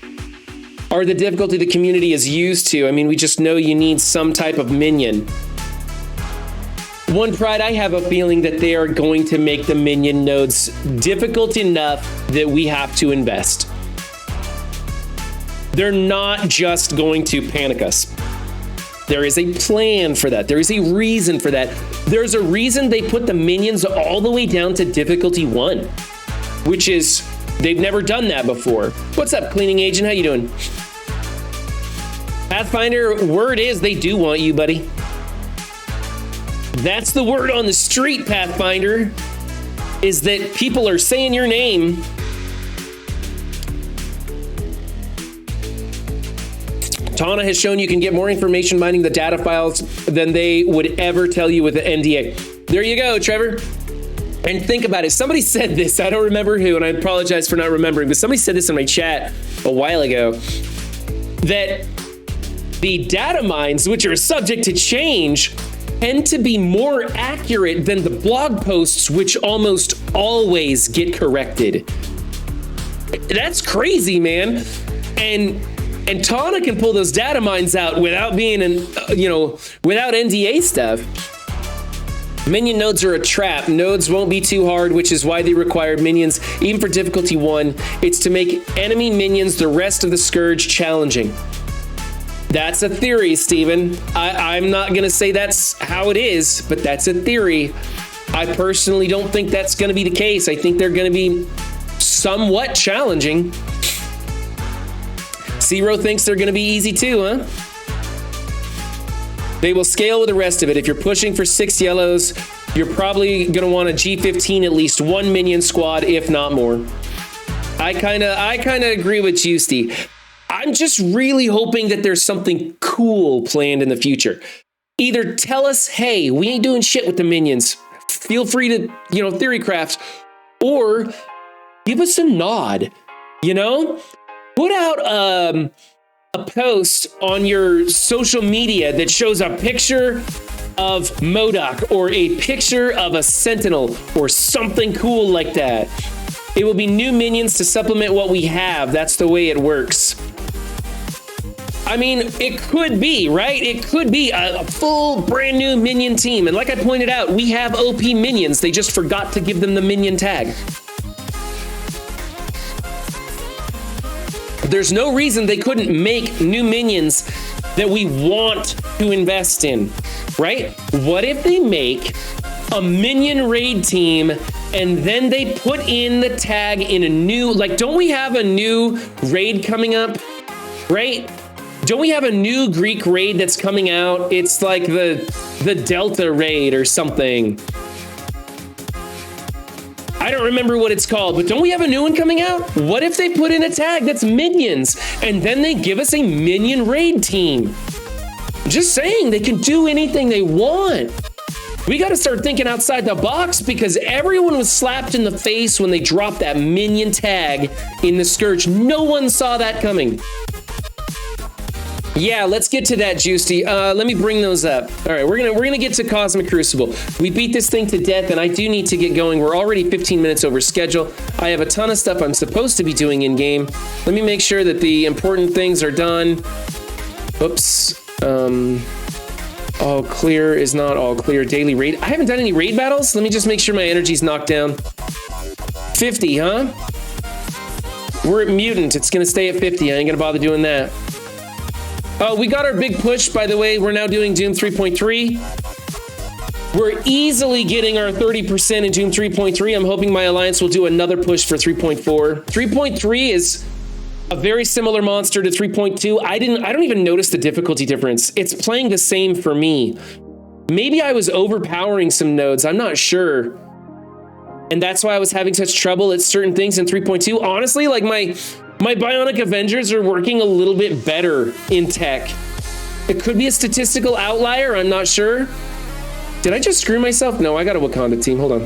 Are the difficulty the community is used to? I mean, we just know you need some type of minion. One Pride, I have a feeling that they are going to make the minion nodes difficult enough that we have to invest. They're not just going to panic us. There is a plan for that. There is a reason for that. There's a reason they put the minions all the way down to difficulty 1, which is, they've never done that before. What's up, cleaning agent? How you doing? Pathfinder, word is they do want you, buddy. That's the word on the street, Pathfinder, is that people are saying your name. Tana has shown you can get more information mining the data files than they would ever tell you with the NDA. There you go, Trevor. And think about it. Somebody said this, I don't remember who, and I apologize for not remembering, but somebody said this in my chat a while ago, that the data mines, which are subject to change, tend to be more accurate than the blog posts, which almost always get corrected. That's crazy, man. And Tana can pull those data mines out without being without NDA stuff. Minion nodes are a trap. Nodes won't be too hard, which is why they require minions, even for difficulty 1. It's to make enemy minions the rest of the Scourge challenging. That's a theory, Steven. I'm not gonna say that's how it is, but that's a theory. I personally don't think that's gonna be the case. I think they're gonna be somewhat challenging. Zero thinks they're gonna be easy too, huh? They will scale with the rest of it. If you're pushing for 6 yellows, you're probably gonna want a G15, at least 1 minion squad, if not more. I kinda agree with Justy. I'm just really hoping that there's something cool planned in the future. Either tell us, hey, we ain't doing shit with the minions. Feel free to, theorycraft, or give us a nod, Put out a post on your social media that shows a picture of MODOK or a picture of a Sentinel or something cool like that. It will be new minions to supplement what we have. That's the way it works. I mean, it could be, right? It could be a full brand new minion team. And like I pointed out, we have OP minions. They just forgot to give them the minion tag. There's no reason they couldn't make new minions that we want to invest in, right? What if they make a minion raid team and then they put in the tag in a new, don't we have a new raid coming up, right? Don't we have a new Greek raid that's coming out? It's like the Delta raid or something. I don't remember what it's called, but don't we have a new one coming out? What if they put in a tag that's minions and then they give us a minion raid team? Just saying, they can do anything they want. We got to start thinking outside the box because everyone was slapped in the face when they dropped that minion tag in the Scourge. No one saw that coming. Yeah, let's get to that, Juicy. Let me bring those up. All right, we're gonna get to Cosmic Crucible. We beat this thing to death, and I do need to get going. We're already 15 minutes over schedule. I have a ton of stuff I'm supposed to be doing in game. Let me make sure that the important things are done. Oops. All clear is not all clear. Daily raid. I haven't done any raid battles. Let me just make sure my energy's knocked down. 50, huh? We're at mutant. It's gonna stay at 50. I ain't gonna bother doing that. Oh, we got our big push, by the way. We're now doing Doom 3.3. We're easily getting our 30% in Doom 3.3. I'm hoping my alliance will do another push for 3.4. 3.3 is a very similar monster to 3.2. I don't even notice the difficulty difference. It's playing the same for me. Maybe I was overpowering some nodes. I'm not sure. And that's why I was having such trouble at certain things in 3.2. Honestly, like my Bionic Avengers are working a little bit better in tech. It could be a statistical outlier, I'm not sure. Did I just screw myself? No, I got a Wakanda team, hold on.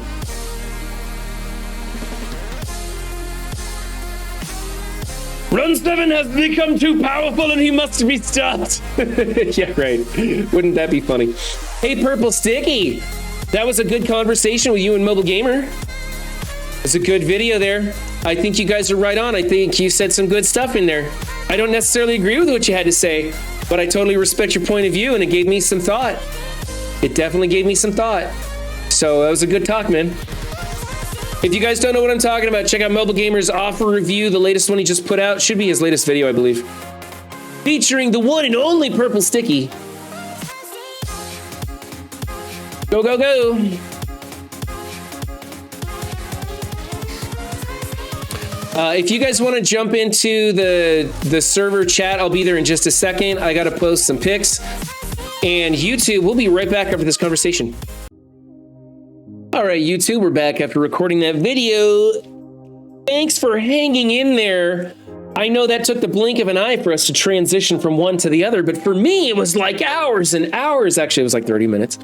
Run 7 has become too powerful and he must be stopped. Yeah, right. Wouldn't that be funny? Hey, Purple Sticky. That was a good conversation with you and Mobile Gamer. It's a good video there. I think you guys are right on. I think you said some good stuff in there. I don't necessarily agree with what you had to say, but I totally respect your point of view and it gave me some thought. It definitely gave me some thought. So that was a good talk, man. If you guys don't know what I'm talking about, check out Mobile Gamer's offer review. The latest one he just put out. Should be his latest video, I believe. Featuring the one and only Purple Sticky. Go, go, go. If you guys want to jump into the server chat, I'll be there in just a second. I got to post some pics. And YouTube, we'll be right back after this conversation. All right, YouTube, we're back after recording that video. Thanks for hanging in there. I know that took the blink of an eye for us to transition from one to the other, but for me, it was like hours and hours. Actually, it was like 30 minutes.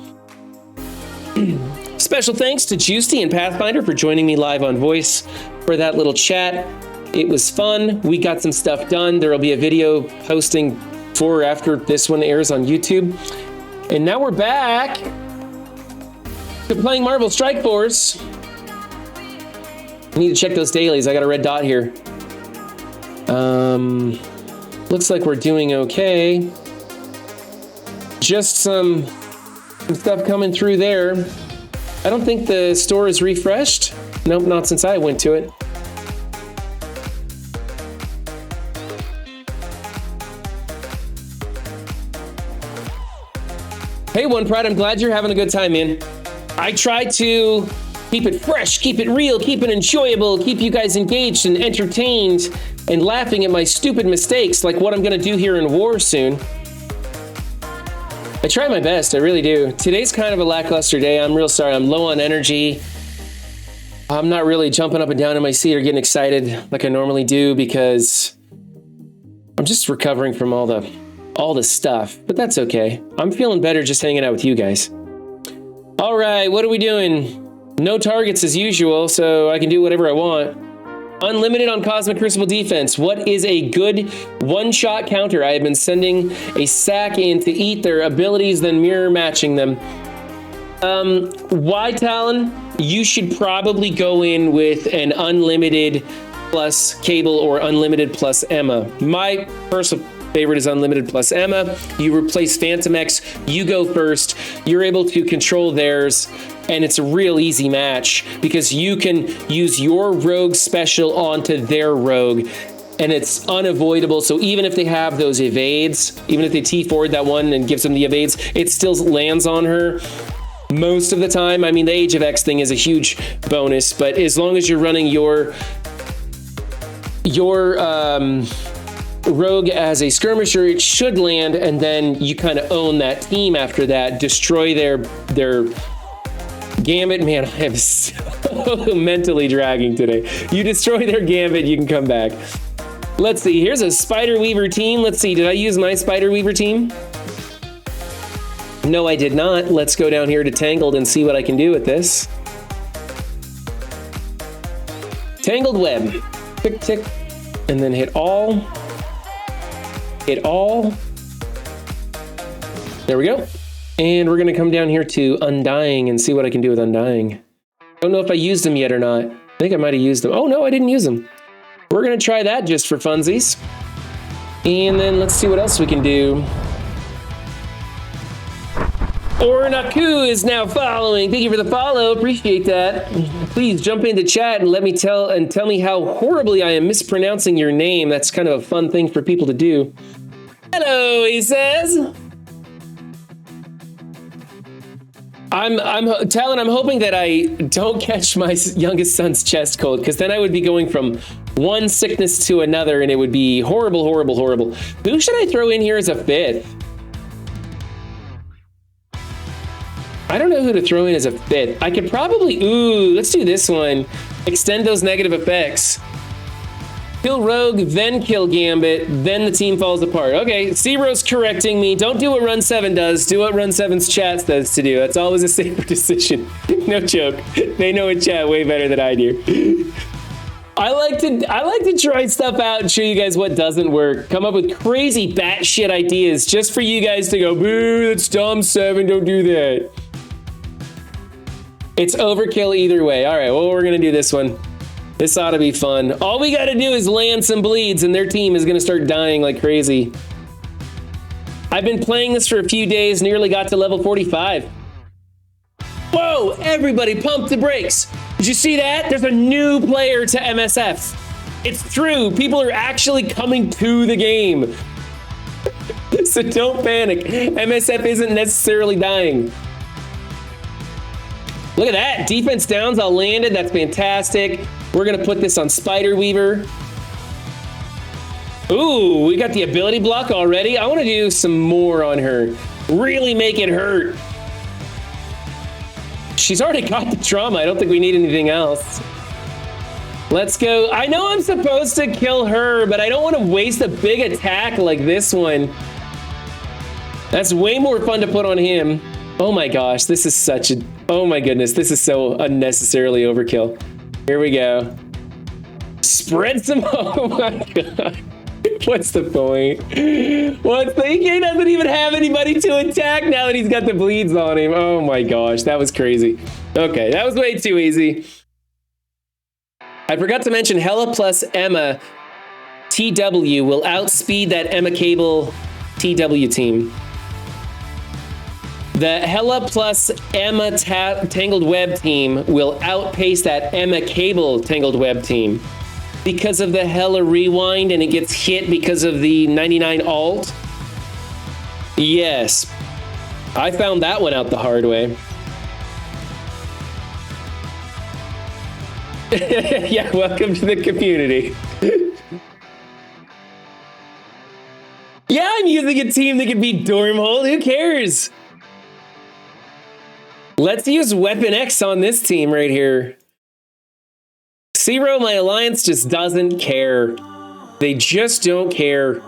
Special thanks to Juicy and Pathfinder for joining me live on voice for that little chat. It was fun. We got some stuff done. There will be a video posting before or after this one airs on YouTube. And now we're back to playing Marvel Strike Force. I need to check those dailies. I got a red dot here. Looks like we're doing okay. Just some stuff coming through there. I don't think the store is refreshed. Nope, not since I went to it. Hey, One Pride, I'm glad you're having a good time, man. I try to keep it fresh, keep it real, keep it enjoyable, keep you guys engaged and entertained and laughing at my stupid mistakes like what I'm gonna do here in War soon. I try my best, I really do. Today's kind of a lackluster day. I'm real sorry, I'm low on energy. I'm not really jumping up and down in my seat or getting excited like I normally do because I'm just recovering from all the stuff, but that's okay. I'm feeling better just hanging out with you guys. All right, what are we doing? No targets as usual, so I can do whatever I want. Unlimited on Cosmic Crucible defense. What is a good one-shot counter? I have been sending a sack in to eat their abilities, then mirror matching them. Y Talon, you should probably go in with an unlimited plus Cable or unlimited plus Emma. My personal favorite is unlimited plus Emma. You replace Phantom X, you go first, you're able to control theirs, and it's a real easy match because you can use your rogue special onto their rogue, and it's unavoidable. So even if they have those evades, even if they T-forward that one and gives them the evades, it still lands on her most of the time. I mean, the Age of X thing is a huge bonus, but as long as you're running your rogue as a skirmisher, it should land, and then you kind of own that team after that, destroy their Gambit. Man, I am so mentally dragging today. You destroy their Gambit, you can come back. Let's see, here's a Spider Weaver team. Let's see, did I use my Spider Weaver team? No, I did not. Let's go down here to Tangled and see what I can do with this. Tangled Web. Tick, tick, and then hit all. Hit all. There we go. And we're gonna come down here to Undying and see what I can do with Undying. Don't know if I used them yet or not. I think I might have used them. Oh no, I didn't use them. We're gonna try that just for funsies. And then let's see what else we can do. Ornaku is now following. Thank you for the follow. Appreciate that. Please jump into chat and let me tell me how horribly I am mispronouncing your name. That's kind of a fun thing for people to do. Hello, he says. I'm Talon, I'm hoping that I don't catch my youngest son's chest cold, because then I would be going from one sickness to another, and it would be horrible, horrible, horrible. Who should I throw in here as a fifth? I don't know who to throw in as a fifth. I could probably, let's do this one. Extend those negative effects. Kill Rogue, then kill Gambit, then the team falls apart. Okay, Zero's correcting me. Don't do what Run 7 does. Do what Run 7's chat says to do. That's always a safer decision. No joke. They know in chat way better than I do. I like to try stuff out and show you guys what doesn't work. Come up with crazy batshit ideas just for you guys to go, boo, that's dumb, 7, don't do that. It's overkill either way. All right, well, we're gonna do this one. This ought to be fun. All we gotta do is land some bleeds and their team is gonna start dying like crazy. I've been playing this for a few days, nearly got to level 45. Whoa, everybody pump the brakes. Did you see that? There's a new player to MSF. It's true, people are actually coming to the game. So don't panic. MSF isn't necessarily dying. Look at that, defense downs all landed, that's fantastic. We're gonna put this on Spider Weaver. Ooh, we got the ability block already. I wanna do some more on her. Really make it hurt. She's already got the trauma, I don't think we need anything else. Let's go. I know I'm supposed to kill her, but I don't wanna waste a big attack like this one. That's way more fun to put on him. Oh my gosh, this is such a, oh my goodness, this is so unnecessarily overkill. Here we go. Spread some, oh my god. What's the point? What's the, he doesn't even have anybody to attack now that he's got the bleeds on him. Oh my gosh, that was crazy. Okay, that was way too easy. I forgot to mention Hella plus Emma TW will outspeed that Emma Cable TW team. The Hella plus Emma Tangled Web team will outpace that Emma Cable Tangled Web team because of the Hella rewind, and it gets hit because of the 99 alt. Yes, I found that one out the hard way. Yeah, welcome to the community. Yeah, I'm using a team that can beat Dormhold. Who cares? Let's use Weapon X on this team right here. Zero, my alliance just doesn't care. They just don't care.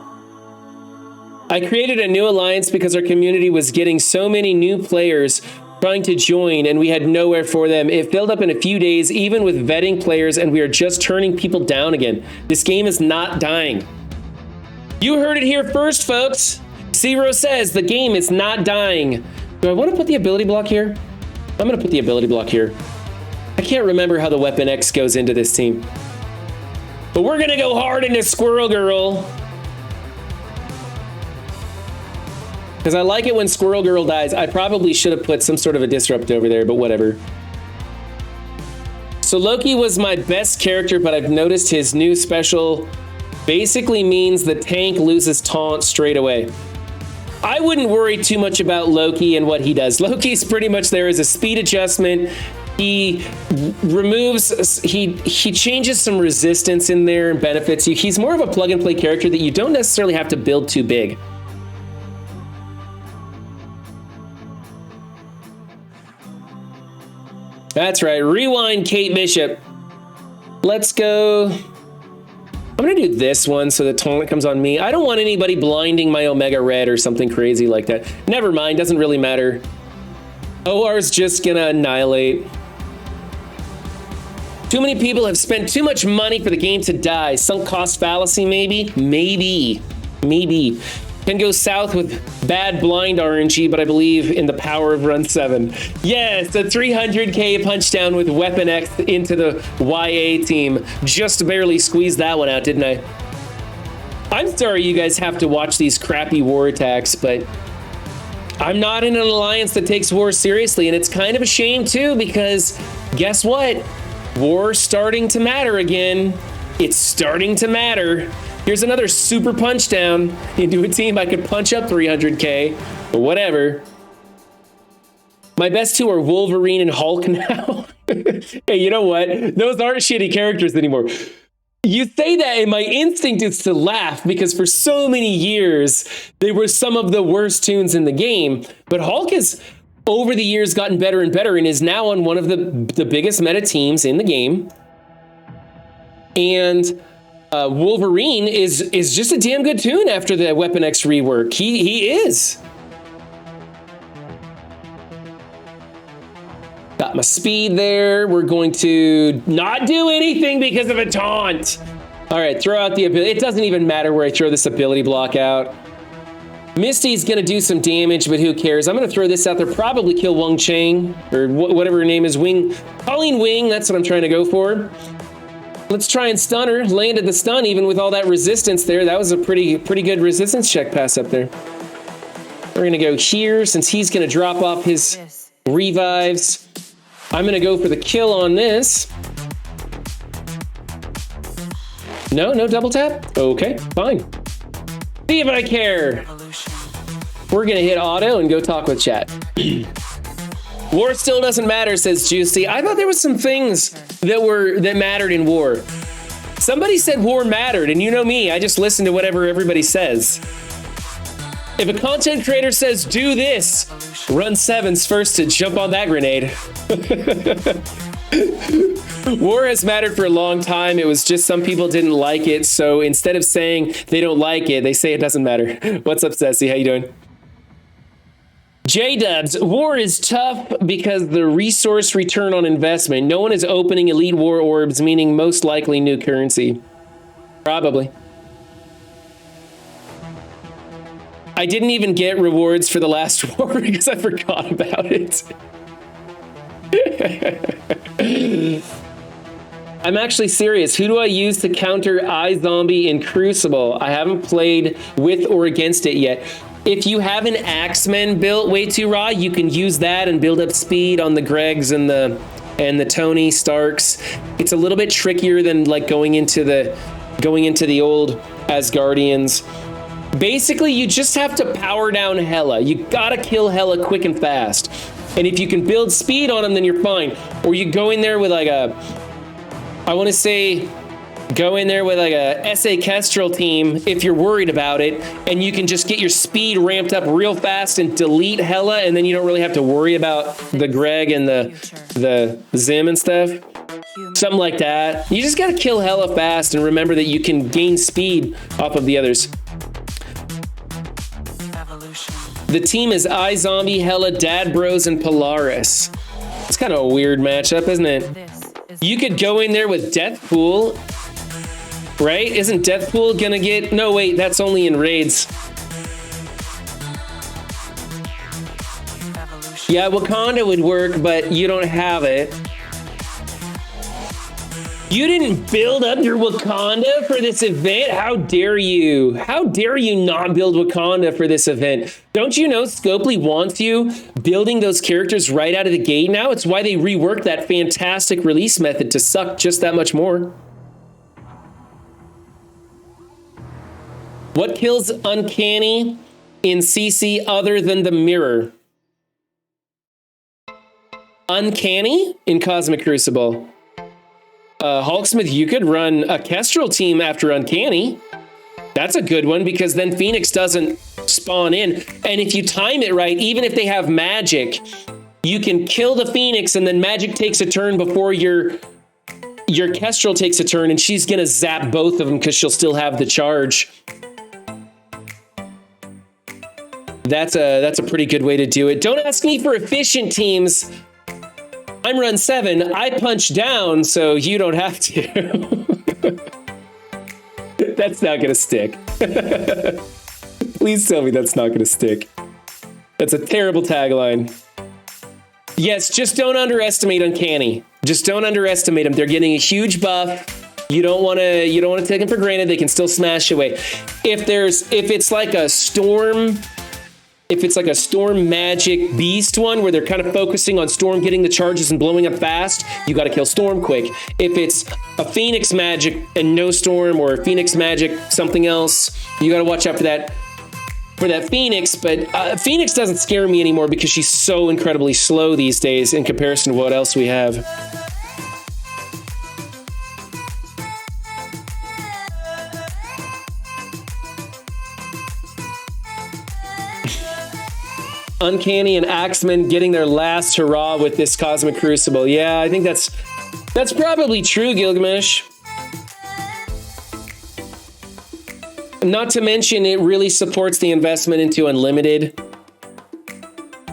I created a new alliance because our community was getting so many new players trying to join and we had nowhere for them. It filled up in a few days, even with vetting players, and we are just turning people down again. This game is not dying. You heard it here first, folks. Zero says the game is not dying. Do I want to put the ability block here? I'm gonna put the ability block here. I can't remember how the Weapon X goes into this team. But we're gonna go hard into Squirrel Girl. Because I like it when Squirrel Girl dies. I probably should have put some sort of a disrupt over there, but whatever. So Loki was my best character, but I've noticed his new special basically means the tank loses taunt straight away. I wouldn't worry too much about Loki and what he does. Loki's pretty much there as a speed adjustment. He removes, he changes some resistance in there and benefits you. He's more of a plug and play character that you don't necessarily have to build too big. That's right, rewind Kate Bishop. Let's go. I'm gonna do this one so the taunt comes on me. I don't want anybody blinding my Omega Red or something crazy like that. Never mind, doesn't really matter. OR's just gonna annihilate. Too many people have spent too much money for the game to die. Sunk cost fallacy, maybe? Maybe. Can go south with bad blind RNG, but I believe in the power of Run 7. Yes, a 300k punch down with Weapon X into the YA team. Just barely squeezed that one out, didn't I? I'm sorry you guys have to watch these crappy war attacks, but I'm not in an alliance that takes war seriously, and it's kind of a shame too, because guess what? War's starting to matter again. It's starting to matter. Here's another super punch down into a team I could punch up 300k, but whatever. My best two are Wolverine and Hulk now. Hey, you know what? Those aren't shitty characters anymore. You say that, and my instinct is to laugh because for so many years, they were some of the worst tunes in the game. But Hulk has, over the years, gotten better and better and is now on one of the biggest meta teams in the game. And Wolverine is just a damn good tune after the Weapon X rework. He is. Got my speed there. We're going to not do anything because of a taunt. All right, throw out the ability. It doesn't even matter where I throw this ability block out. Misty's gonna do some damage, but who cares? I'm gonna throw this out there, probably kill Wang Chang, or whatever her name is, Colleen Wing, that's what I'm trying to go for. Let's try and stun her. Landed the stun even with all that resistance there. That was a pretty good resistance check pass up there. We're gonna go here since he's gonna drop off his revives. I'm gonna go for the kill on this. No double tap? Okay, fine. See if I care. We're gonna hit auto and go talk with chat. War still doesn't matter, says Juicy. I thought there was some things that mattered in war. Somebody said war mattered, and you know me, I just listen to whatever everybody says. If a content creator says do this, run sevens first to jump on that grenade. War has mattered for a long time. It was just some people didn't like it, so instead of saying they don't like it, they say it doesn't matter. What's up, Sassy? How you doing? J-Dubs, war is tough because the resource return on investment. No one is opening elite war orbs, meaning most likely new currency. Probably. I didn't even get rewards for the last war because I forgot about it. I'm actually serious. Who do I use to counter iZombie in Crucible? I haven't played with or against it yet. If you have an Axeman built way too raw, you can use that and build up speed on the Gregs and the Tony Starks. It's a little bit trickier than like going into the old Asgardians. Basically, you just have to power down Hela. You gotta kill Hela quick and fast. And if you can build speed on them, then you're fine. Or you go in there with like a, I want to say, go in there with like a SA Kestrel team if you're worried about it, and you can just get your speed ramped up real fast and delete Hela, and then you don't really have to worry about the Greg and the Zim and stuff. Something like that. You just gotta kill Hela fast and remember that you can gain speed off of the others. The team is iZombie, Hela, Dad Bros, and Polaris. It's kind of a weird matchup, isn't it? You could go in there with Deathpool, right? Isn't Deathpool gonna get... No, wait, that's only in raids. Yeah, Wakanda would work, but you don't have it. You didn't build up your Wakanda for this event? How dare you? How dare you not build Wakanda for this event? Don't you know Scopely wants you building those characters right out of the gate now? It's why they reworked that fantastic release method to suck just that much more. What kills Uncanny in CC other than the mirror? Uncanny in Cosmic Crucible. Hulksmith, you could run a Kestrel team after Uncanny. That's a good one because then Phoenix doesn't spawn in. And if you time it right, even if they have magic, you can kill the Phoenix and then magic takes a turn before your Kestrel takes a turn, and she's gonna zap both of them because she'll still have the charge. That's a pretty good way to do it. Don't ask me for efficient teams. I'm run 7. I punch down, so you don't have to. That's not gonna stick. Please tell me that's not gonna stick. That's a terrible tagline. Yes, just don't underestimate Uncanny. Just don't underestimate them. They're getting a huge buff. You don't want to take them for granted. They can still smash away. If it's like a storm If it's like a Storm Magic Beast one where they're kind of focusing on Storm getting the charges and blowing up fast, you got to kill Storm quick. If it's a Phoenix Magic and no Storm, or a Phoenix Magic something else, you got to watch out for that Phoenix. But Phoenix doesn't scare me anymore because she's so incredibly slow these days in comparison to what else we have. Uncanny and Axeman getting their last hurrah with this Cosmic Crucible. Yeah, I think that's probably true, Gilgamesh. Not to mention, it really supports the investment into Unlimited.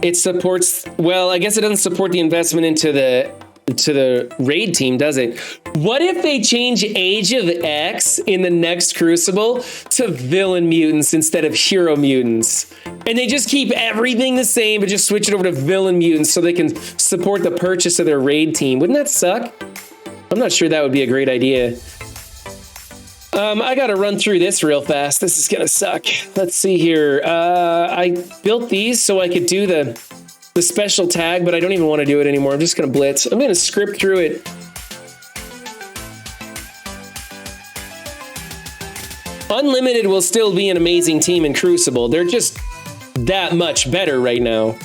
It supports, well, I guess it doesn't support the investment into the raid team, does it? What if they change Age of X in the next Crucible to villain mutants instead of hero mutants? And they just keep everything the same, but just switch it over to villain mutants so they can support the purchase of their raid team. Wouldn't that suck? I'm not sure that would be a great idea. I gotta run through this real fast. This is gonna suck. Let's see here. I built these so I could do the special tag, but I don't even want to do it anymore. I'm just gonna blitz. I'm gonna script through it. Unlimited will still be an amazing team in Crucible. They're just that much better right now.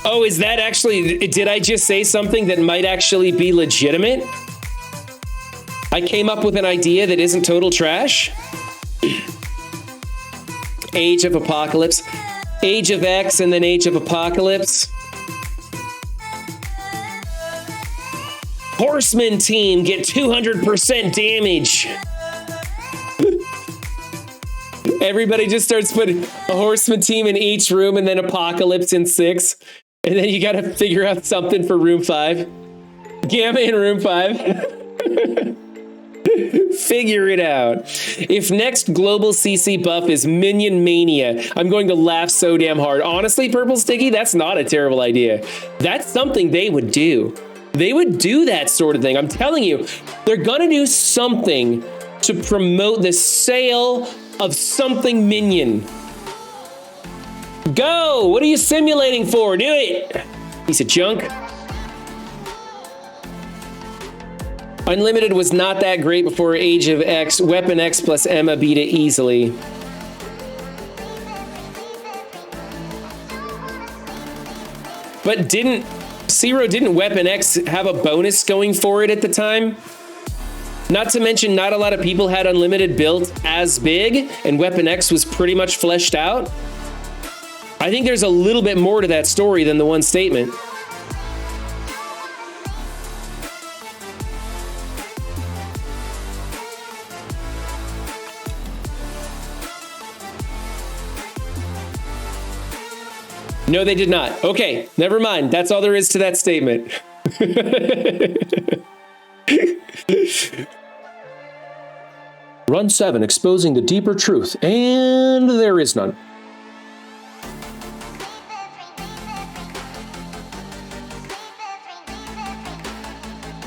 Oh, is that actually, did I just say something that might actually be legitimate? I came up with an idea that isn't total trash. Age of Apocalypse, Age of X, and then Age of Apocalypse. Horseman team get 200% damage. Everybody just starts putting a Horseman team in each room and then Apocalypse in 6. And then you gotta figure out something for room 5. Gamma in room 5. Figure it out. If next global CC buff is Minion Mania, I'm going to laugh so damn hard. Honestly, Purple Sticky, that's not a terrible idea. That's something they would do. They would do that sort of thing. I'm telling you, they're gonna do something to promote the sale of something Minion. Go! What are you simulating for? Do it! Piece of junk. Unlimited was not that great before Age of X. Weapon X plus Emma beat it easily. But didn't Weapon X have a bonus going for it at the time? Not to mention, not a lot of people had Unlimited built as big, and Weapon X was pretty much fleshed out. I think there's a little bit more to that story than the one statement. No, they did not. Okay, never mind. That's all there is to that statement. Run 7, exposing the deeper truth, and there is none.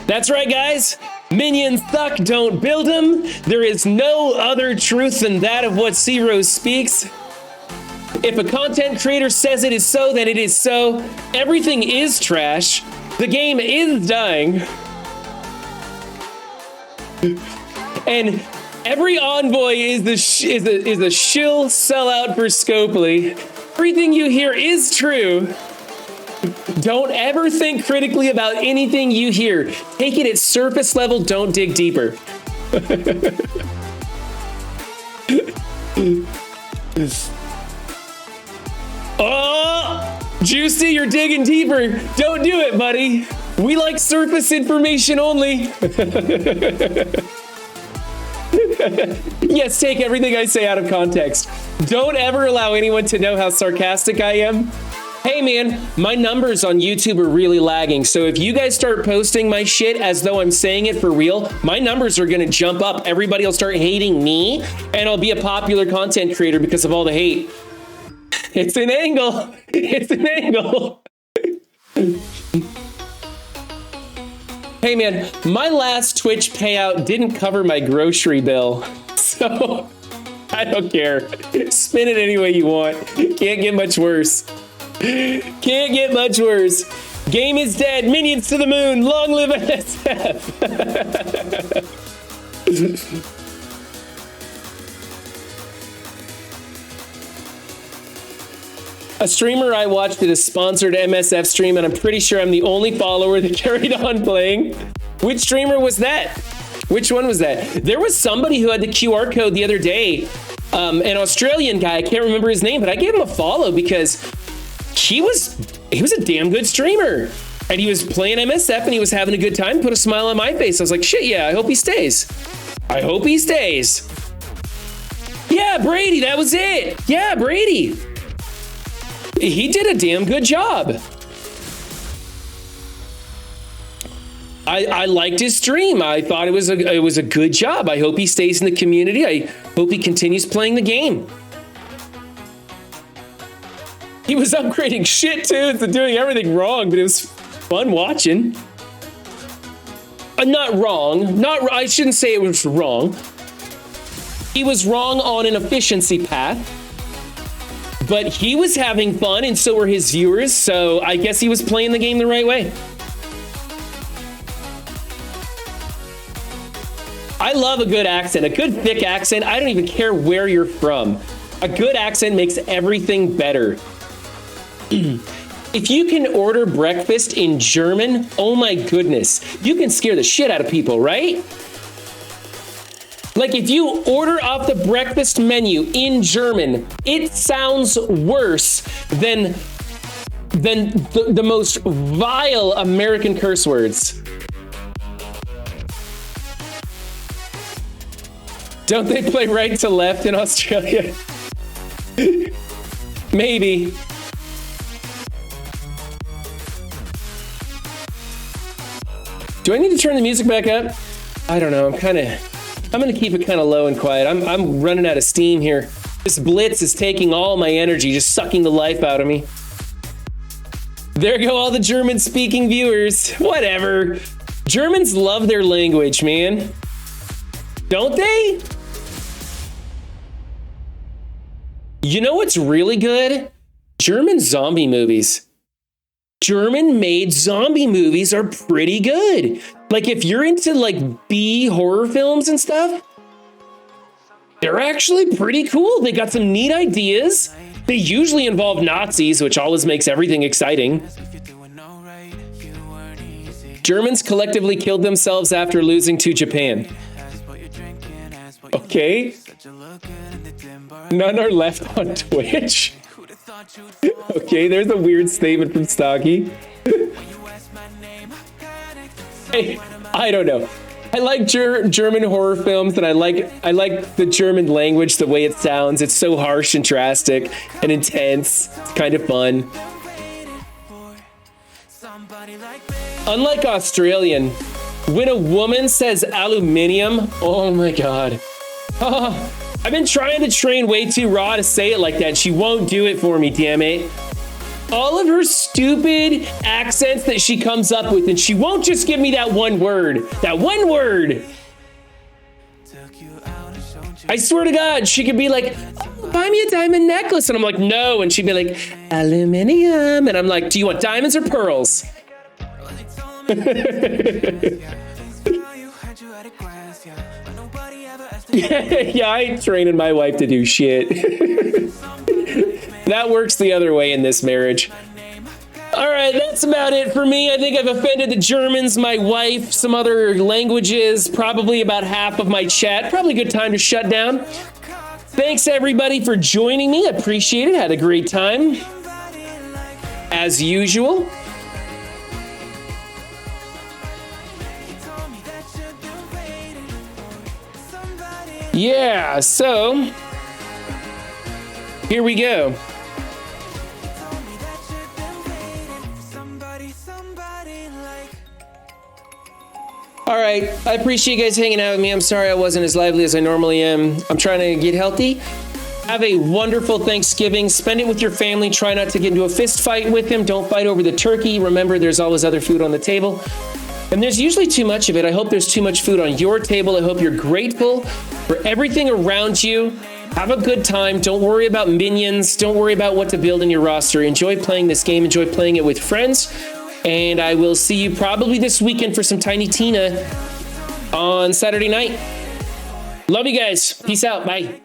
That's right, guys. Minions suck, don't build them. There is no other truth than that of what C-Rose speaks. If a content creator says it is so, then it is so. Everything is trash. The game is dying. And every Envoy is a shill sellout for Scopely. Everything you hear is true. Don't ever think critically about anything you hear. Take it at surface level, don't dig deeper. Oh, Juicy, you're digging deeper. Don't do it, buddy. We like surface information only. Yes, take everything I say out of context. Don't ever allow anyone to know how sarcastic I am. Hey man, my numbers on YouTube are really lagging, so if you guys start posting my shit as though I'm saying it for real, my numbers are gonna jump up. Everybody will start hating me, and I'll be a popular content creator because of all the hate. It's an angle. It's an angle. Hey man, my last Twitch payout didn't cover my grocery bill, so I don't care. Spin it any way you want. Can't get much worse. Can't get much worse. Game is dead. Minions to the moon. Long live MSF. A streamer I watched did a sponsored MSF stream, and I'm pretty sure I'm the only follower that carried on playing. Which streamer was that? Which one was that? There was somebody who had the QR code the other day, an Australian guy. I can't remember his name, but I gave him a follow because he was a damn good streamer. And he was playing MSF and he was having a good time, put a smile on my face. I was like, shit, yeah, I hope he stays. I hope he stays. Yeah, Brady, that was it. Yeah, Brady. He did a damn good job. I liked his stream. I thought it was a good job. I hope he stays in the community. I hope he continues playing the game. He was upgrading shit too and doing everything wrong, but it was fun watching. Not wrong. I shouldn't say it was wrong. He was wrong on an efficiency path. But he was having fun, and so were his viewers, so I guess he was playing the game the right way. I love a good accent, a good thick accent. I don't even care where you're from. A good accent makes everything better. If you can order breakfast in German, oh my goodness, you can scare the shit out of people, right? Like if you order off the breakfast menu in German, it sounds worse than the most vile American curse words. Don't they play right to left in Australia? Maybe. Do I need to turn the music back up? I don't know. I'm gonna keep it kind of low and quiet. I'm running out of steam here. This blitz is taking all my energy, just sucking the life out of me. There go all the German-speaking viewers. Whatever. Germans love their language, man. Don't they? You know what's really good? German zombie movies. German-made zombie movies are pretty good. Like, if you're into, like, B horror films and stuff, they're actually pretty cool. They got some neat ideas. They usually involve Nazis, which always makes everything exciting. Germans collectively killed themselves after losing to Japan. Okay. None are left on Twitch. Okay, there's a weird statement from Stocky. Hey, I don't know. I like German horror films, and I like the German language, the way it sounds. It's so harsh and drastic and intense. It's kind of fun. Unlike Australian, when a woman says aluminium, oh my god. Oh, I've been trying to train way too raw to say it like that. She won't do it for me, damn it. All of her stupid accents that she comes up with, and she won't just give me that one word. That one word. I swear to God, she could be like, oh, buy me a diamond necklace. And I'm like, no. And she'd be like, aluminium. And I'm like, do you want diamonds or pearls? Yeah, I ain't training my wife to do shit. That works the other way in this marriage. All right, that's about it for me. I think I've offended the Germans, my wife, some other languages, probably about half of my chat. Probably a good time to shut down. Thanks everybody for joining me. I appreciate it. Had a great time. As usual. Yeah, so here we go. All right, I appreciate you guys hanging out with me. I'm sorry I wasn't as lively as I normally am. I'm trying to get healthy. Have a wonderful Thanksgiving. Spend it with your family. Try not to get into a fist fight with them. Don't fight over the turkey. Remember, there's always other food on the table. And there's usually too much of it. I hope there's too much food on your table. I hope you're grateful for everything around you. Have a good time. Don't worry about minions. Don't worry about what to build in your roster. Enjoy playing this game. Enjoy playing it with friends. And I will see you probably this weekend for some Tiny Tina on Saturday night. Love you guys. Peace out. Bye.